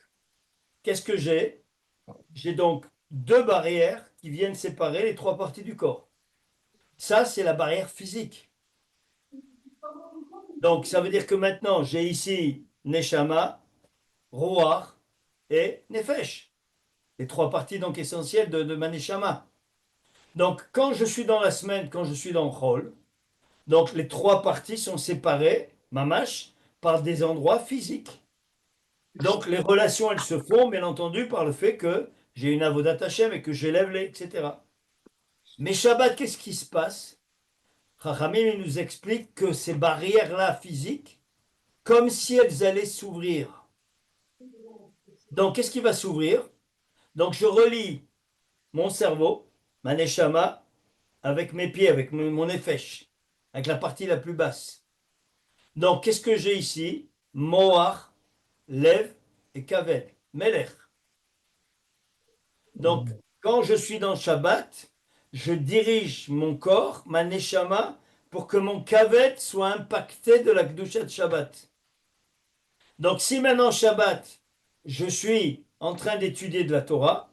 S1: qu'est-ce que j'ai? J'ai donc deux barrières qui viennent séparer les trois parties du corps. Ça, c'est la barrière physique. Donc, ça veut dire que maintenant, j'ai ici Neshama, Ruach et Nefesh. Les trois parties donc essentielles de ma Neshama. Donc, quand je suis dans la semaine, quand je suis dans le Chol, donc les trois parties sont séparées, mamash, par des endroits physiques. Donc, les relations, elles se font, bien entendu, par le fait que j'ai une avodat Hashem et que j'élève les, etc. Mais Shabbat, qu'est-ce qui se passe? Chachamim, il nous explique que ces barrières-là physiques, comme si elles allaient s'ouvrir. Donc, qu'est-ce qui va s'ouvrir? Donc, je relie mon cerveau, ma neshama, avec mes pieds, avec mon nefesh, avec la partie la plus basse. Donc, qu'est-ce que j'ai ici? Moach, Lev et Kavel, Melech. Donc, quand je suis dans Shabbat, je dirige mon corps, ma neshama, pour que mon kavet soit impacté de la Kedusha de Shabbat. Donc, si maintenant Shabbat, je suis en train d'étudier de la Torah,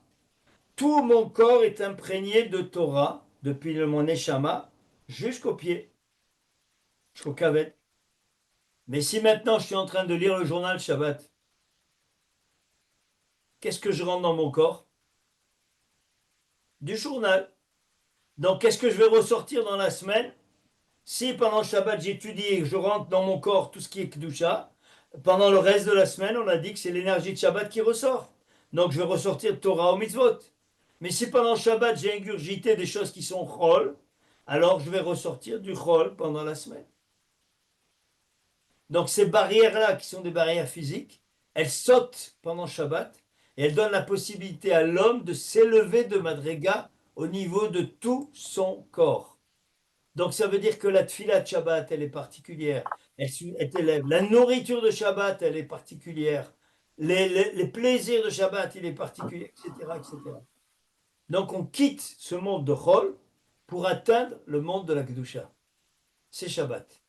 S1: tout mon corps est imprégné de Torah, depuis mon neshama jusqu'au pied, jusqu'au kavet. Mais si maintenant je suis en train de lire le journal Shabbat, qu'est-ce que je rentre dans mon corps? Du journal. Donc, qu'est-ce que je vais ressortir dans la semaine? Si pendant Shabbat j'étudie et que je rentre dans mon corps tout ce qui est Kedusha, pendant le reste de la semaine, on a dit que c'est l'énergie de Shabbat qui ressort. Donc, je vais ressortir Torah ou Mitzvot. Mais si pendant Shabbat j'ai ingurgité des choses qui sont Chol, alors je vais ressortir du Chol pendant la semaine. Donc, ces barrières-là, qui sont des barrières physiques, elles sautent pendant Shabbat et elles donnent la possibilité à l'homme de s'élever de Madrega au niveau de tout son corps. Donc ça veut dire que la tfila de Shabbat, elle est particulière. Elle t'élève. La nourriture de Shabbat, elle est particulière. Les plaisirs de Shabbat, il est particulier, etc., etc. Donc on quitte ce monde de Chol pour atteindre le monde de la Kedusha. C'est Shabbat.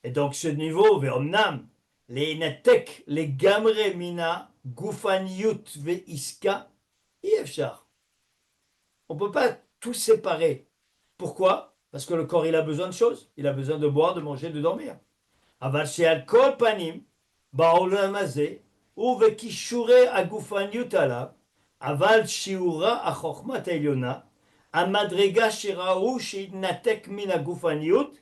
S1: Et donc ce niveau, Ve'omnam, les Natek, les Gamre Mina, Gufanyut Ve'iska, Yefshar. On ne peut pas tout séparer. Pourquoi? Parce que le corps, il a besoin de choses. Il a besoin de boire, de manger, de dormir. אבל שעל כל פנים, בעולם הזה, ובכישורי הגופניות עליו, אבל שיעורה החוכמת העליונה, המדרגה שראו שהתנתק מן הגופניות,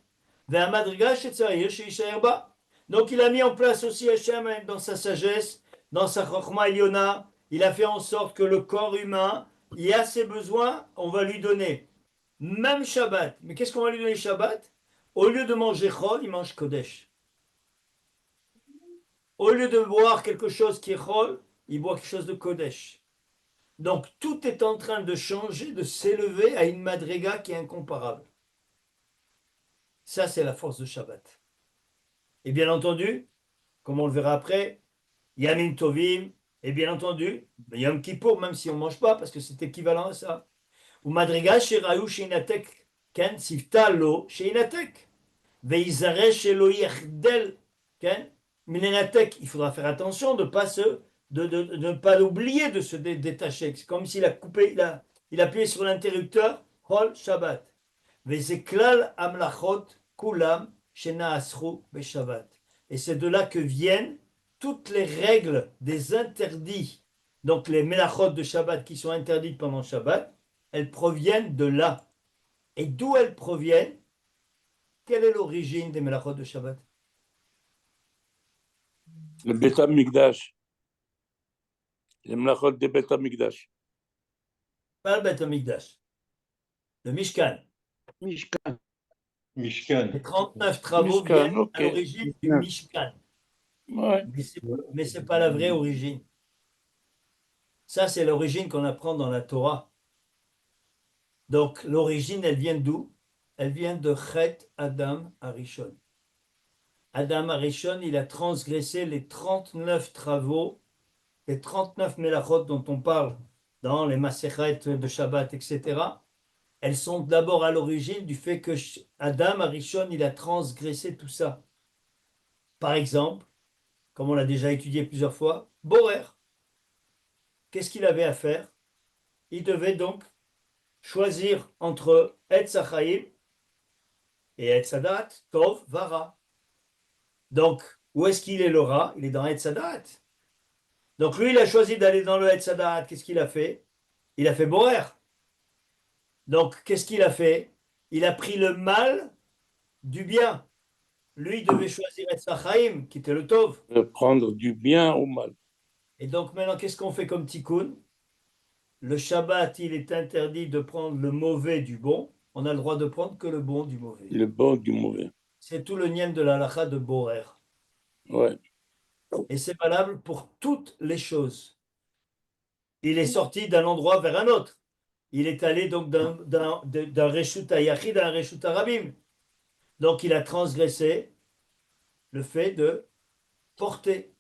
S1: והמדרגה שצריך שיישאר בה. Donc il a mis en place aussi Hachem dans sa sagesse, dans sa chokhma Eliona, il a fait en sorte que le corps humain, il a ses besoins, on va lui donner. Même Shabbat. Mais qu'est-ce qu'on va lui donner Shabbat? Au lieu de manger Chol, il mange Kodesh. Au lieu de boire quelque chose qui est Chol, il boit quelque chose de Kodesh. Donc tout est en train de changer, de s'élever à une madriga qui est incomparable. Ça, c'est la force de Shabbat. Et bien entendu, comme on le verra après, Yamim Tovim, et bien entendu, Yom Kippour, même si on ne mange pas, parce que c'est équivalent à ça. Ou madriga sherayu sheinatek ken sifta lo sheinatek veizare shelo yechdel ken minenatek. Il faudra faire attention de ne pas oublier de se détacher. C'est comme s'il a coupé, il a appuyé sur l'interrupteur Hol Shabbat. Vezeklal amlachot kulam shenaasru beshabbat. Et c'est de là que viennent toutes les règles des interdits. Donc les melachot de Shabbat qui sont interdites pendant Shabbat, elles proviennent de là. Et d'où elles proviennent? Quelle est l'origine des melachot de Shabbat?
S4: Le Beth Amikdash. Les melachot de Beth Amikdash.
S1: Pas le Beth Amikdash. Le Mishkan.
S3: Mishkan.
S8: Mishkan.
S1: Les 39 travaux
S4: Mishkan,
S1: viennent
S4: ok.
S1: à l'origine du Mishkan.
S4: Ouais.
S1: Mais ce n'est pas la vraie origine. Ça, c'est l'origine qu'on apprend dans la Torah. Donc, l'origine, elle vient d'où? Elle vient de Chet Adam Arishon. Adam Arishon, il a transgressé les 39 travaux, les 39 mélachot dont on parle dans les Masechet de Shabbat, etc. Elles sont d'abord à l'origine du fait que Adam Arishon, il a transgressé tout ça. Par exemple, comme on l'a déjà étudié plusieurs fois, Borer. Qu'est-ce qu'il avait à faire? Il devait donc choisir entre Etz Hachaim et Etz Hadat, Tov, Vara. Donc, où est-ce qu'il est le rat? Il est dans Etz Hadat. Donc lui, il a choisi d'aller dans le Etz Hadat. Qu'est-ce qu'il a fait? Il a fait Borer. Donc, qu'est-ce qu'il a fait? Il a pris le mal du bien. Lui, il devait choisir Etz Hachaim, qui était le Tov.
S4: De prendre du bien au mal.
S1: Et donc maintenant, qu'est-ce qu'on fait comme tikkun? Le Shabbat, il est interdit de prendre le mauvais du bon. On a le droit de prendre que le bon du mauvais.
S4: Le bon du mauvais.
S1: C'est tout le nième de la halakha de Borer.
S4: Ouais.
S1: Et c'est valable pour toutes les choses. Il est sorti d'un endroit vers un autre. Il est allé donc d'un reshut yachid à un reshut rabim. Donc il a transgressé le fait de porter,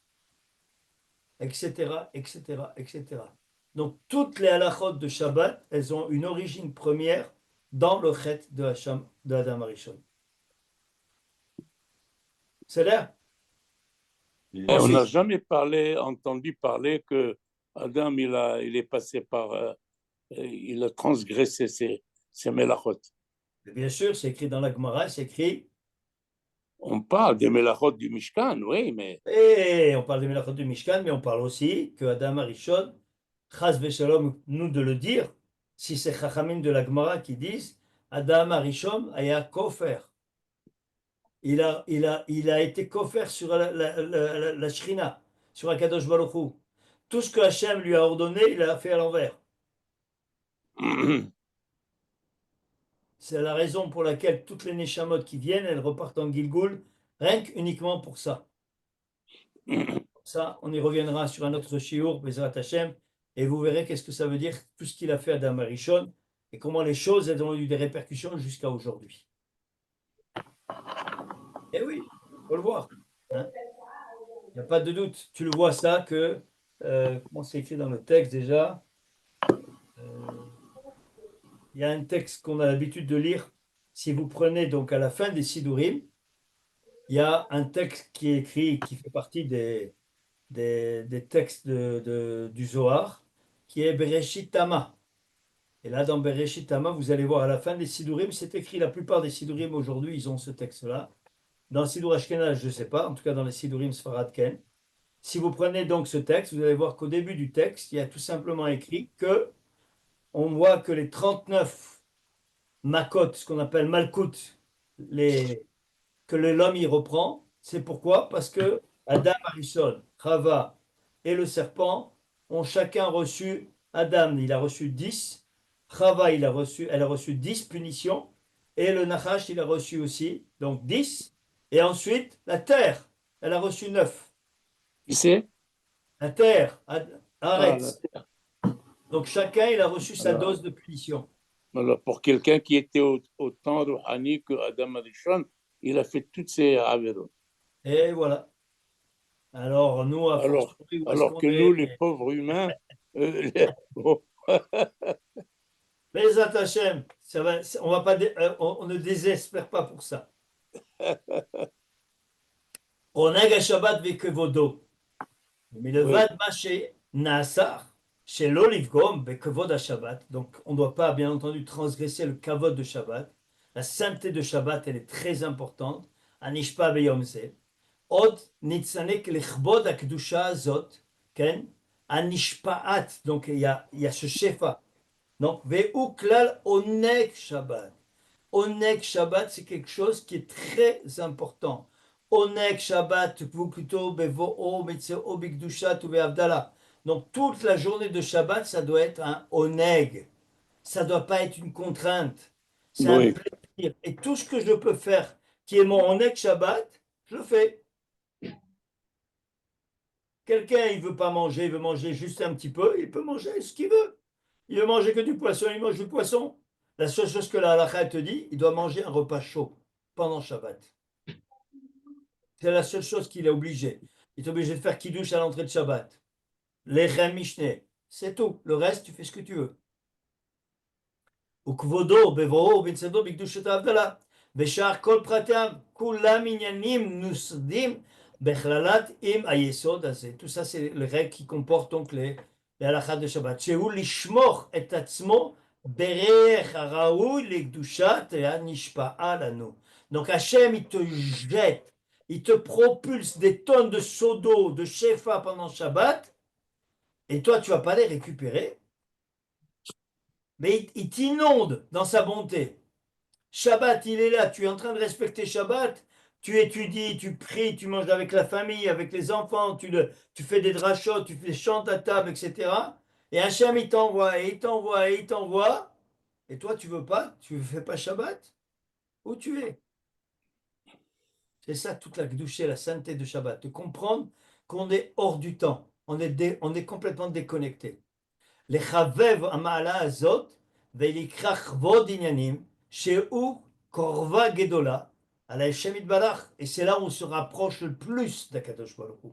S1: etc., etc., etc. Donc toutes les halachot de Shabbat, elles ont une origine première dans le chet de Adam Arishon. C'est là?
S4: On n'a jamais entendu parler que Adam il est passé par, il a transgressé ses mélachot.
S1: Bien sûr, c'est écrit dans la Gemara, c'est écrit.
S4: On parle des mélachot du Mishkan, oui, mais.
S1: Et on parle des mélachot du Mishkan, mais on parle aussi que Adam Arishon, chas v'shalom, nous de le dire, si c'est Chachamim de la Gemara qui disent, Adam Arishon aya kofer. Il a été kofer sur la Shrina, sur Akadosh Baruch Hu. Tout ce que Hachem lui a ordonné, il a fait à l'envers. C'est la raison pour laquelle toutes les Neshamot qui viennent, elles repartent en Gilgul, rien qu'uniquement pour ça. Ça, on y reviendra sur un autre shiur, Bezrat Hashem, et vous verrez qu'est-ce que ça veut dire, tout ce qu'il a fait Adam Arishon, et comment les choses elles ont eu des répercussions jusqu'à aujourd'hui. Eh oui, il faut le voir. Hein. Il n'y a pas de doute. Tu le vois ça que, comment c'est écrit dans le texte déjà? Il y a un texte qu'on a l'habitude de lire. Si vous prenez donc à la fin des Sidurim, il y a un texte qui est écrit, qui fait partie des textes du Zohar, qui est Bereshit Tama. Et là, dans Bereshit Tama, vous allez voir à la fin des Sidurim, c'est écrit, la plupart des Sidurim aujourd'hui, ils ont ce texte-là. Dans le Sidur Ashkenaz, je ne sais pas, en tout cas dans les Sidurim Sfarad Ken. Si vous prenez donc ce texte, vous allez voir qu'au début du texte, il y a tout simplement écrit que on voit que les 39 makot, ce qu'on appelle malkout, que l'homme y reprend, c'est pourquoi? Parce que Adam Arishon, Chava et le serpent ont chacun reçu, Adam il a reçu 10, Chava elle a reçu 10 punitions, et le Nachash il a reçu aussi, donc 10, et ensuite la terre, elle a reçu 9.
S4: Qui c'est?
S1: La terre, arrête.
S4: La terre.
S1: Donc chacun il a reçu sa dose de punition.
S4: Alors, pour quelqu'un qui était autant rouhani que Adam Arishon, il a fait toutes ces avéros.
S1: Et voilà. Alors, nous,
S4: alors que nous, les pauvres humains, bon.
S1: Mais Hashem, on va pas, on ne désespère pas pour ça. On a Shabbat vekevodo. Mais le vad maché naasar chez l'olivgom bekevod Shabbat. Donc, on ne doit pas, bien entendu, transgresser le kavod de Shabbat. La sainteté de Shabbat, elle est très importante. Anishpa beyom ze. Od nitzanek lechbod akdusha azot. Ken anishpaat. Donc, il y a ce shefa. Donc, ve'u klal onek Shabbat. Onek Shabbat, c'est quelque chose qui est très important. Onek Shabbat, vukto bevo'o metzeo bikdusha tu ve'avdala. Donc toute la journée de Shabbat, ça doit être un oneg. Ça ne doit pas être une contrainte. C'est un plaisir Et tout ce que je peux faire, qui est mon Onek Shabbat, je le fais. Quelqu'un, il veut pas manger, il veut manger juste un petit peu, il peut manger ce qu'il veut. Il veut manger que du poisson, il mange du poisson. La seule chose que la halakha te dit, il doit manger un repas chaud pendant Shabbat. C'est la seule chose qu'il est obligé. Il est obligé de faire kiddush à l'entrée de Shabbat. Lechem Mishneh, c'est tout. Le reste, tu fais ce que tu veux. וכבודו בבואו ובצדו בקדושת ההבדלה. בשאר כל פרטיו כולם עניינים נוסדים בכללת עם היסוד הזה. Tout ça, c'est le règle qui comporte donc les halachas de Shabbat. שהוא לשמוך את עצמו ברך הראוי לקדושת הנשבעה לנו. Donc Hachem, il te jette, il te propulse des tonnes de seaux d'eau, de shefa pendant Shabbat, et toi, tu vas pas les récupérer. Mais il t'inonde dans sa bonté. Shabbat, il est là, tu es en train de respecter Shabbat, tu étudies, tu pries, tu manges avec la famille, avec les enfants, tu fais des drachot, tu fais chantes à table, etc. Et Hachem, il t'envoie, et il t'envoie, et il t'envoie. Et toi, tu veux pas, tu ne fais pas Shabbat. Où tu es? C'est ça toute la Kedusha, la sainteté de Shabbat, de comprendre qu'on est hors du temps, on est complètement déconnecté. לחבב המעלה הזאת ולקרא כבוד עניינים שהוא קרבה גדולה על השם יתברך, et c'est là où on se rapproche le plus d'Akadosh Baruch Hu.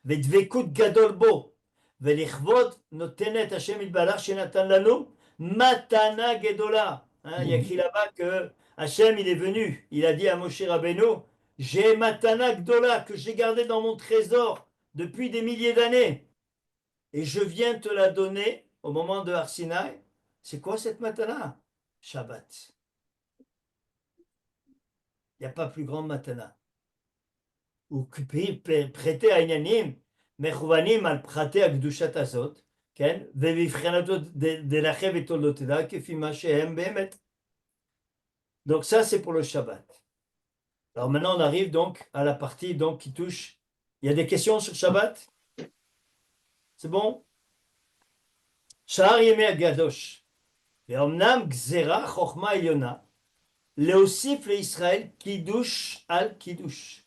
S1: ודבקות גדול בו ולכבוד נותנת השם יתברך שנתן לנו מתנה גדולה. Il y a écrit là-bas que Hachem il est venu, il a dit à Moshe Rabbeinu, j'ai matana gdola que j'ai gardé dans mon trésor depuis des milliers d'années. Et je viens te la donner au moment de Har Sinaï. C'est quoi cette matana? Shabbat. Il n'y a pas plus grande matana. Ou prêter à Inyanim, mechouvanim al prate à Gdushat Azot, ken, vevivchanatot de la chev et toloteda, kefima shehem behemet. Donc ça, c'est pour le Shabbat. Alors maintenant, on arrive donc à la partie donc, qui touche. Il y a des questions sur Shabbat? C'est bon? Sha'ar Yemei Agadosh. ואומנם גזירה חוכמה עליונה להוסיף לישראל קידוש על קידוש.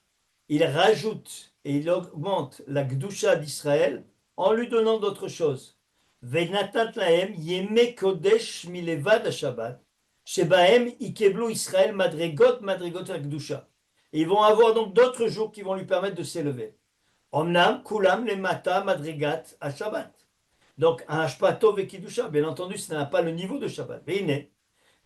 S1: Il rajoute et il augmente la Gdusha d'Israël en lui donnant d'autres choses. ונתת להם ימי קודש מלבד השבת, שבהם יקבלו ישראל מדרגות הקדושה. Et ils vont avoir donc d'autres jours qui vont lui permettre de s'élever. אמנם כולם למטה מדרגת השבת. Donc, un Hashpato Vekidusha, bien entendu, ça n'a pas le niveau de Shabbat. Veine,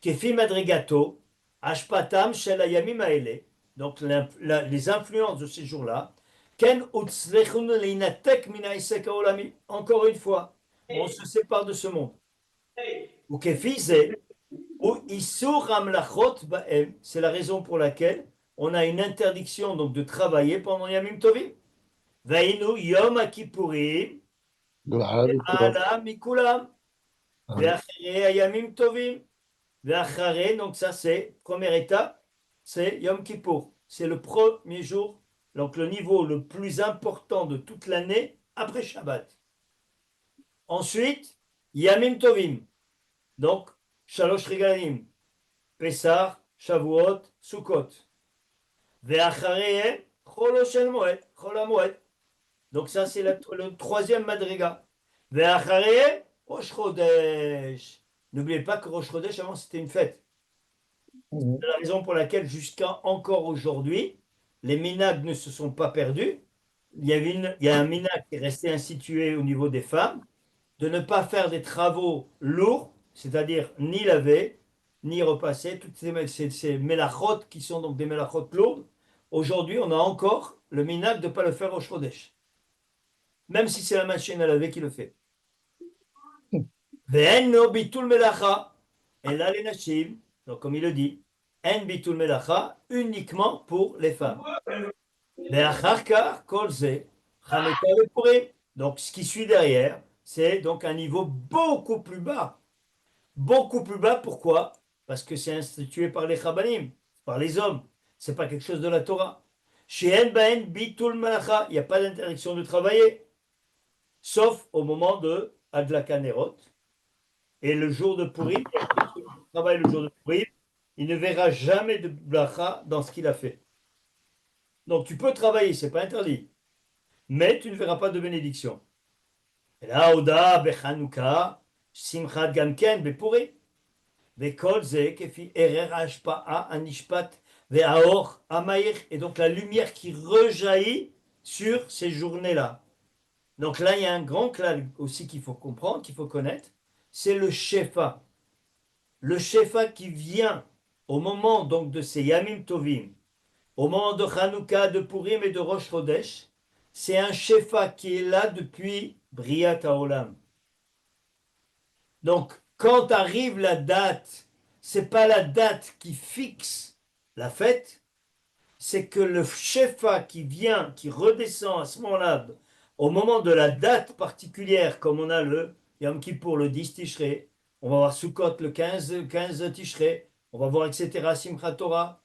S1: Kefi Madrigato, Hashpatam Shel Ayamim Aele, donc les influences de ces jours-là, Ken Utzlechun Leinatek Mina Iseka Olami, encore une fois, on se sépare de ce monde. Ou Kefi Ze, ou Isur Amlachot Baem, c'est la raison pour laquelle on a une interdiction donc de travailler pendant Yamim Tovim. Veinu Yom Akipurim, donc ça c'est première étape, c'est Yom Kippour, c'est le premier jour, donc le niveau le plus important de toute l'année après Shabbat. Ensuite Yamim Tovim, donc Shalosh Regalim, Pessah, Shavuot, Sukkot, Ve'acharei Chol HaMoed. Donc ça, c'est le troisième madriga. Ve'acharei Rosh Chodesh. N'oubliez pas que Rosh Chodesh, avant, c'était une fête. C'est la raison pour laquelle, jusqu'à encore aujourd'hui, les minag ne se sont pas perdus. Il y a un minag qui est resté institué au niveau des femmes, de ne pas faire des travaux lourds, c'est-à-dire ni laver, ni repasser, toutes ces melachot qui sont donc des melachot lourdes. Aujourd'hui, on a encore le minag de ne pas le faire au Chodesh. Même si c'est la machine à laver qui le fait. Donc, comme il le dit, en bitul melacha, uniquement pour les femmes. Donc, ce qui suit derrière, c'est donc un niveau beaucoup plus bas. Beaucoup plus bas, pourquoi? Parce que c'est institué par les Chabanim, par les hommes. Ce n'est pas quelque chose de la Torah. Chez En Ben bitul melacha, il n'y a pas d'interdiction de travailler. Sauf au moment de Adlaka Nerot. Et le jour de Purim, il travaille le jour de Purim, il ne verra jamais de bracha dans ce qu'il a fait. Donc tu peux travailler, c'est pas interdit, mais tu ne verras pas de bénédiction. Et là, Oda, Bechanouka, Simchat Gamken, Bepurim. וכל זה כפי ערר ההשפעה הנשפט והאור המאיר, et donc la lumière qui rejaillit sur ces journées-là. Donc là, il y a un grand clal aussi qu'il faut comprendre, qu'il faut connaître, c'est le Shefa. Le Shefa qui vient au moment donc de ces Yamim Tovim, au moment de Hanouka, de Purim et de Rosh Chodesh, c'est un Shefa qui est là depuis Briat Haolam. Donc, quand arrive la date, c'est pas la date qui fixe la fête, c'est que le shefa qui vient, qui redescend à ce moment-là, au moment de la date particulière, comme on a le Yom Kippour, le 10 Tishrei, on va voir Sukkot le 15 Tishrei, on va voir etc. Simchat Torah.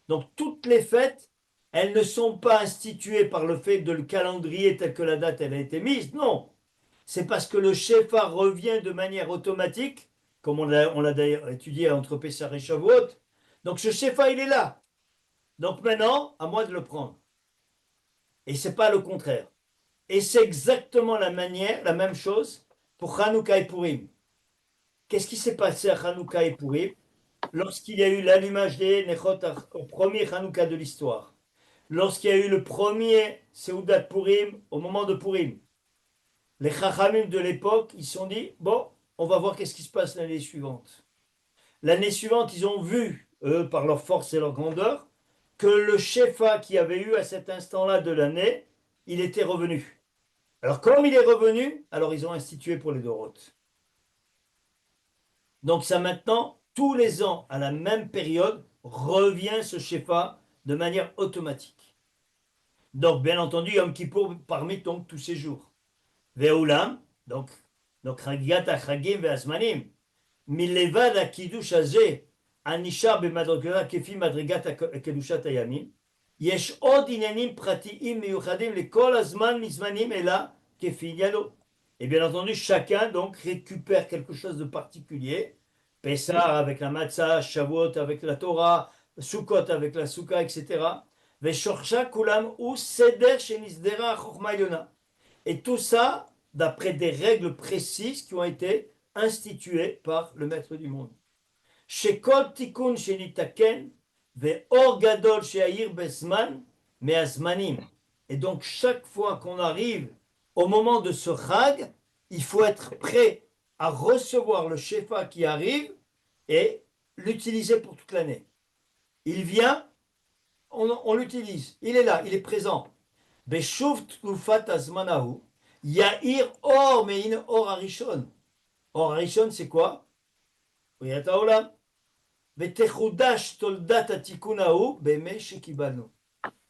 S1: Donc toutes les fêtes, elles ne sont pas instituées par le fait de le calendrier tel que la date elle a été mise, non. C'est parce que le shefa revient de manière automatique, comme on l'a d'ailleurs étudié entre Pessah et Shavuot. Donc ce shefa, il est là. Donc maintenant, à moi de le prendre. Et c'est pas le contraire. Et c'est exactement la même chose pour Hanouka et Purim. Qu'est-ce qui s'est passé à Hanouka et Purim lorsqu'il y a eu l'allumage des Nechot au premier Hanouka de l'histoire? Lorsqu'il y a eu le premier Seudat Purim au moment de Purim? Les Chachamim de l'époque, ils se sont dit, bon, on va voir qu'est-ce qui se passe l'année suivante. L'année suivante, ils ont vu, eux, par leur force et leur grandeur, que le shefa qui avait eu à cet instant-là de l'année, il était revenu. Alors, comme il est revenu, alors ils ont institué pour les Doroth. Donc, ça maintenant, tous les ans, à la même période, revient ce shefa de manière automatique. Donc, bien entendu, Yom Kippour parmi donc tous ces jours. Ve'ulam, donc Chagigat HaChagim ve'Azmanim, מלבד הקידוש הזה הנשאר במדרגה כפי מדרגת קדושת הימים, יש עוד עניינים פרטיים מיוחדים לכל הזמן מזמנים אלא כפי עניינו. Et bien entendu, chacun donc récupère quelque chose de particulier. Pessah avec la matzah, Shavuot avec la Torah, Sukkot avec la Souka, etc. ושורשה כולם הוא סדר שנסדרה החוכמה העליונה. Et tout ça d'après des règles précises qui ont été instituées par le maître du monde. Shekol tikun shenitaken ve'or gadol she'ayir bezman me'azmanim. Et donc chaque fois qu'on arrive au moment de ce chag, il faut être prêt à recevoir le shefa qui arrive et l'utiliser pour toute l'année. Il vient, on l'utilise, il est là, il est présent. Beshuv tlufat azmanahu. Ya'ir or mein or arishon. Or arishon, c'est quoi? Briat haolam. Vetechudash toldat hatikun hahu b'emei shekibalnu.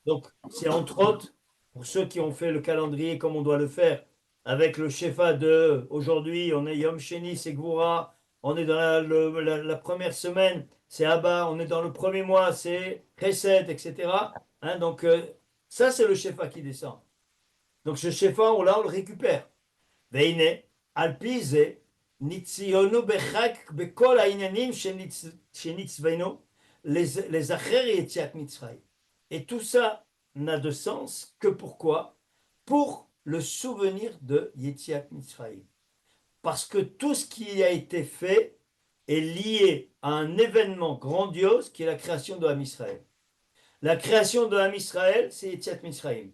S1: Donc, c'est entre autres, pour ceux qui ont fait le calendrier comme on doit le faire, avec le shefa de aujourd'hui, on est Yom Sheni, c'est Gvura, on est dans la première semaine, c'est Abba, on est dans le premier mois, c'est Chesed, etc. Hein, donc, ça, c'est le shefa qui descend. Donc ce shefa, on le récupère. Veine, alpize, nitzionu bechak bekol ha'inyanim shenitzvenu les acher yetziat Mitzrayim. Et tout ça n'a de sens que pourquoi? Pour le souvenir de Yetziat Mitzrayim. Parce que tout ce qui a été fait est lié à un événement grandiose qui est la création de Ham Israël. La création de Ham Israël, c'est Yetziat Mitzrayim.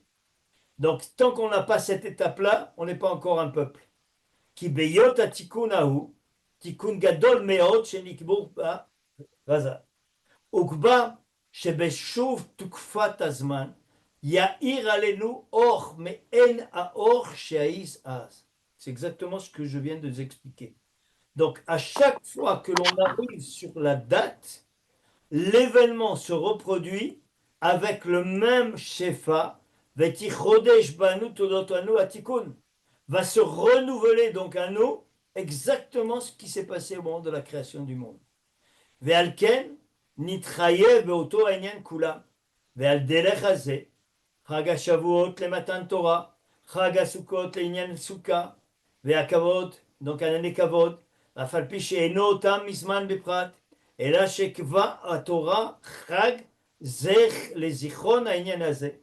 S1: Donc, tant qu'on n'a pas cette étape-là, on n'est pas encore un peuple. Ki beyot hatikun hahu, tikun gadol me'od shenikbu ba'raza. Ukba shebeshuv tukfat hazman, ya'ir alenu or me'en ha'or she'aïs az. C'est exactement ce que je viens de vous expliquer. Donc, à chaque fois que l'on arrive sur la date, l'événement se reproduit avec le même shefa, va se renouveler donc à nous exactement ce qui s'est passé au moment de la création du monde. Ve'alken nitchayev beoto ha'inyan kula ve'al derech hazeh chag hashavuot lematan Torah chag hasukot le'inyan suka ve'akavod donc un année kavod אף על פי שאינו אותם מזמן בפרט Et là, Shekva à Torah, Chag, Zech, les Zichron, Aïnyan Hazeh.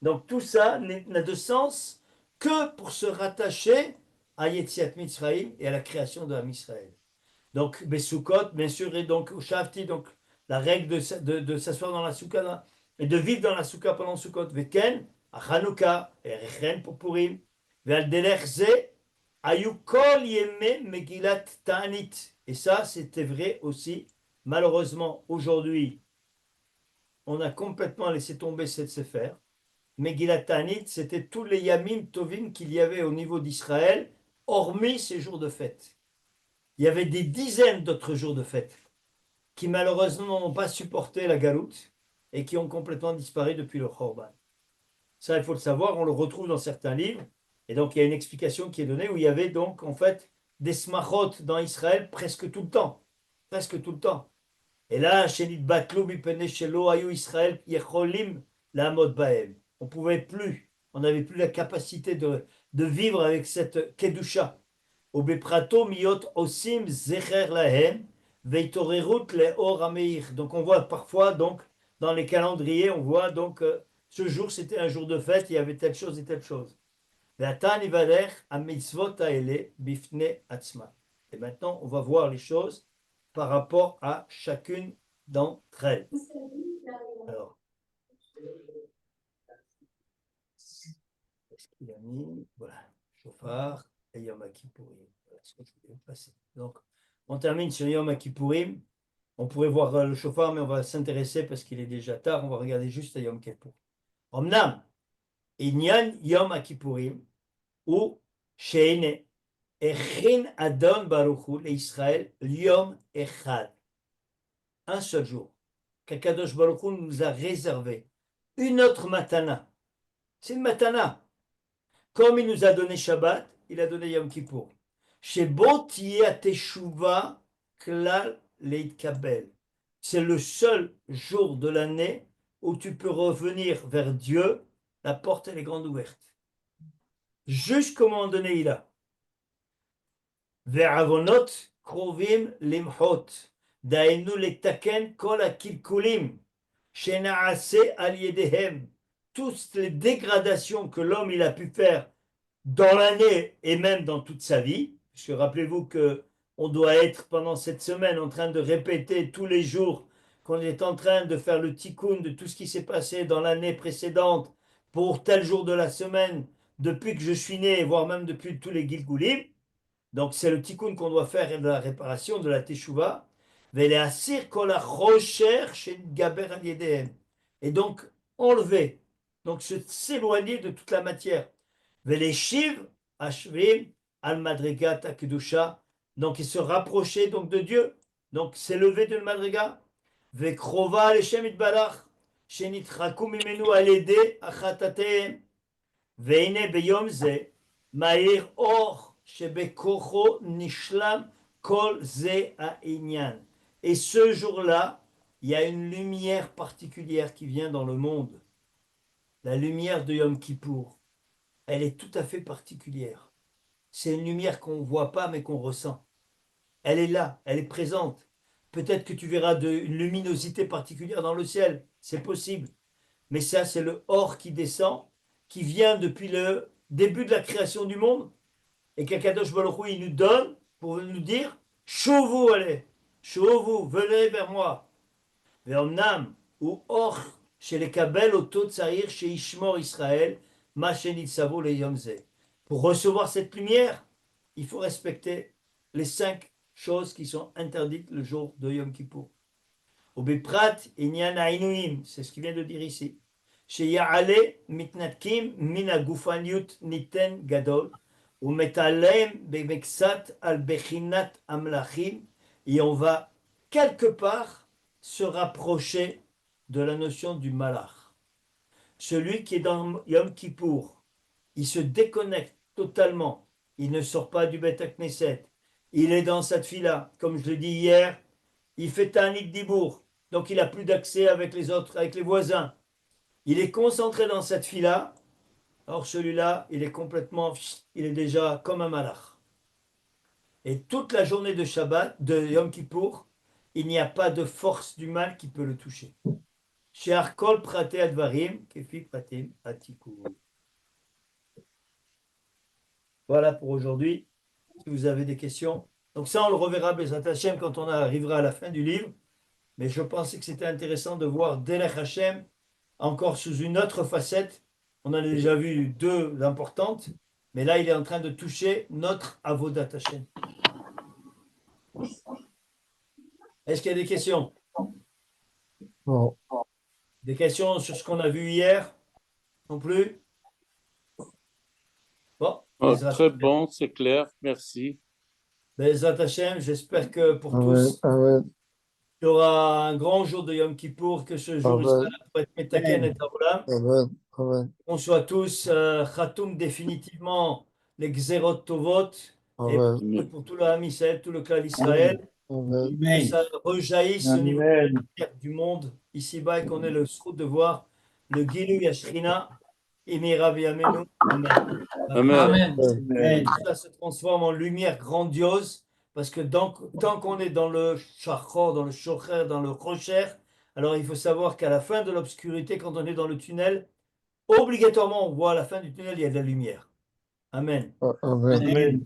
S1: Donc tout ça n'a de sens que pour se rattacher à Yetziat Mitzrayim et à la création de Israël. Donc, Besukot, bien sûr, et donc au Shavti, donc la règle de s'asseoir dans la soukha et de vivre dans la soukha pendant Sukkot, Veken, à Hanouka, et Rechen pour Purim, Ve'al derech ze, ayu kol yeme Megillat Ta'anit. Et ça, c'était vrai aussi. Malheureusement, aujourd'hui, on a complètement laissé tomber cette sefer. Megillat Ta'anit, c'était tous les Yamim Tovim qu'il y avait au niveau d'Israël, hormis ces jours de fête. Il y avait des dizaines d'autres jours de fête qui malheureusement n'ont pas supporté la galoute et qui ont complètement disparu depuis le Khorban. Ça, il faut le savoir, on le retrouve dans certains livres. Et donc, il y a une explication qui est donnée où il y avait donc, en fait, des smachot dans Israël presque tout le temps. Presque tout le temps. Et là, Shenit Batlou Bipene Shelo Ayu Israël Yecholim la Mot Baem. On ne pouvait plus, on n'avait plus la capacité de vivre avec cette Kedusha. Obeprato Miot Osim Zecher Lahem Veitorerut Leor Ameir. Donc, on voit parfois, donc, dans les calendriers, on voit donc ce jour, c'était un jour de fête, il y avait telle chose et telle chose. Et maintenant, on va voir les choses par rapport à chacune d'entre elles. Alors, qu'est-ce qu'il a mis? Voilà, Shofar et Yom Kippourim. Voilà ce que je voulais passer. Donc, on termine sur Yom Kippourim. On pourrait voir le Shofar, mais on va s'intéresser parce qu'il est déjà tard. On va regarder juste à Yom Kippur. Omnam, Inyan Yom Kippourim, ou Sheine, Echin Adon Baruch Hu, l'Israël, Yom Echad. Un seul jour. Qu'Akadosh Baruch Hu nous a réservé une autre matana. C'est une matana. Comme il nous a donné Shabbat, il a donné Yom Kippour. Shebo Tiyeh Teshuva Klal Leitkabel. C'est le seul jour de l'année où tu peux revenir vers Dieu, la porte elle est grande ouverte. Jusqu'au moment donné, il a. Ve'avonot krovim limhot. Dainu letaken kol akilkulim. Shenaase al yedehem. Toutes les dégradations que l'homme il a pu faire dans l'année et même dans toute sa vie, parce que rappelez-vous que on doit être pendant cette semaine en train de répéter tous les jours qu'on est en train de faire le tikkun de tout ce qui s'est passé dans l'année précédente pour tel jour de la semaine, depuis que je suis né, voire même depuis tous les Gilgulim. Donc c'est le tikkun qu'on doit faire et de la réparation, de la teshuva. Et donc enlever, donc s'éloigner de toute la matière. Veleshiv ashvim al madrigat akdusha, donc il se rapprochait donc de Dieu, donc s'élever de madriga. Vekrova leshem itbarach shenitraku mimenu al yedei achatateim. Veine beyom ze ma'ir or shebekocho nishlam kol ze ha'inyan. Et ce jour-là, il y a une lumière particulière qui vient dans le monde. La lumière de Yom Kippour. Elle est tout à fait particulière. C'est une lumière qu'on ne voit pas mais qu'on ressent. Elle est là, elle est présente. Peut-être que tu verras une luminosité particulière dans le ciel, c'est possible. Mais ça, c'est le or qui descend, qui vient depuis le début de la création du monde, et qu'Akadosh Baruch Hu, il nous donne pour nous dire, Chouvou, allez, Chouvou, venez vers moi. Ve'omnam, ou or, chez les Kabel, au Tot Tsahir, chez Ishmor Israël, pour recevoir cette lumière, il faut respecter les 5 choses qui sont interdites le jour de Yom Kippour. Obeprat inyan ha'inuyim, c'est ce qu'il vient de dire ici. Sheya'ale mitnatkim min ha'gufaniut niten gadol, umetalem bemeksat al bechinat amlachim, et on va quelque part se rapprocher de la notion du malach. Celui qui est dans Yom Kippour, il se déconnecte totalement. Il ne sort pas du Beth Knesset. Il est dans cette fila. Comme je l'ai dit hier, il fait Tanit Dibour. Donc il n'a plus d'accès avec les autres, avec les voisins. Il est concentré dans cette fila. Or celui-là, il est complètement, il est déjà comme un malach. Et toute la journée de Shabbat, de Yom Kippour, il n'y a pas de force du mal qui peut le toucher. She'ar kol prate advarim, kefi pratim atiku. Voilà pour aujourd'hui. Si vous avez des questions. Donc ça, on le reverra, Bezrat Hashem, quand on arrivera à la fin du livre. Mais je pensais que c'était intéressant de voir Derech Hashem encore sous une autre facette. On en a déjà vu deux importantes, mais là, il est en train de toucher notre Avodat Hashem. Est-ce qu'il y a des questions?
S7: Non.
S1: Des questions sur ce qu'on a vu hier? Non plus? Bon,
S4: Très bon, c'est clair, merci.
S1: Bezrat Hashem, j'espère que pour
S7: Amen.
S1: tous,
S7: Amen.
S1: il y aura un grand jour de Yom Kippour, que ce jour il sera là pour être Metaken et Olam.
S7: Amen. Amen.
S1: Qu'on soit tous Khatoum définitivement les Xerot Tovot et
S7: Amen.
S1: pour tout le Ham Israël, tout le clan d'Israël,
S7: Amen.
S1: que ça rejaillisse au niveau
S2: Amen.
S1: du monde ici-bas et qu'on ait le souhait de voir le Gilou Yashrina Imira V'Yamenu. Amen.
S4: Amen.
S5: Amen.
S2: Amen.
S1: Tout ça se transforme en lumière grandiose parce que tant qu'on est dans le Shachor, dans le Shocher, dans le Rocher, alors il faut savoir qu'à la fin de l'obscurité, quand on est dans le tunnel, obligatoirement, on voit à la fin du tunnel, il y a de la lumière. Amen.
S7: Amen.
S2: Amen.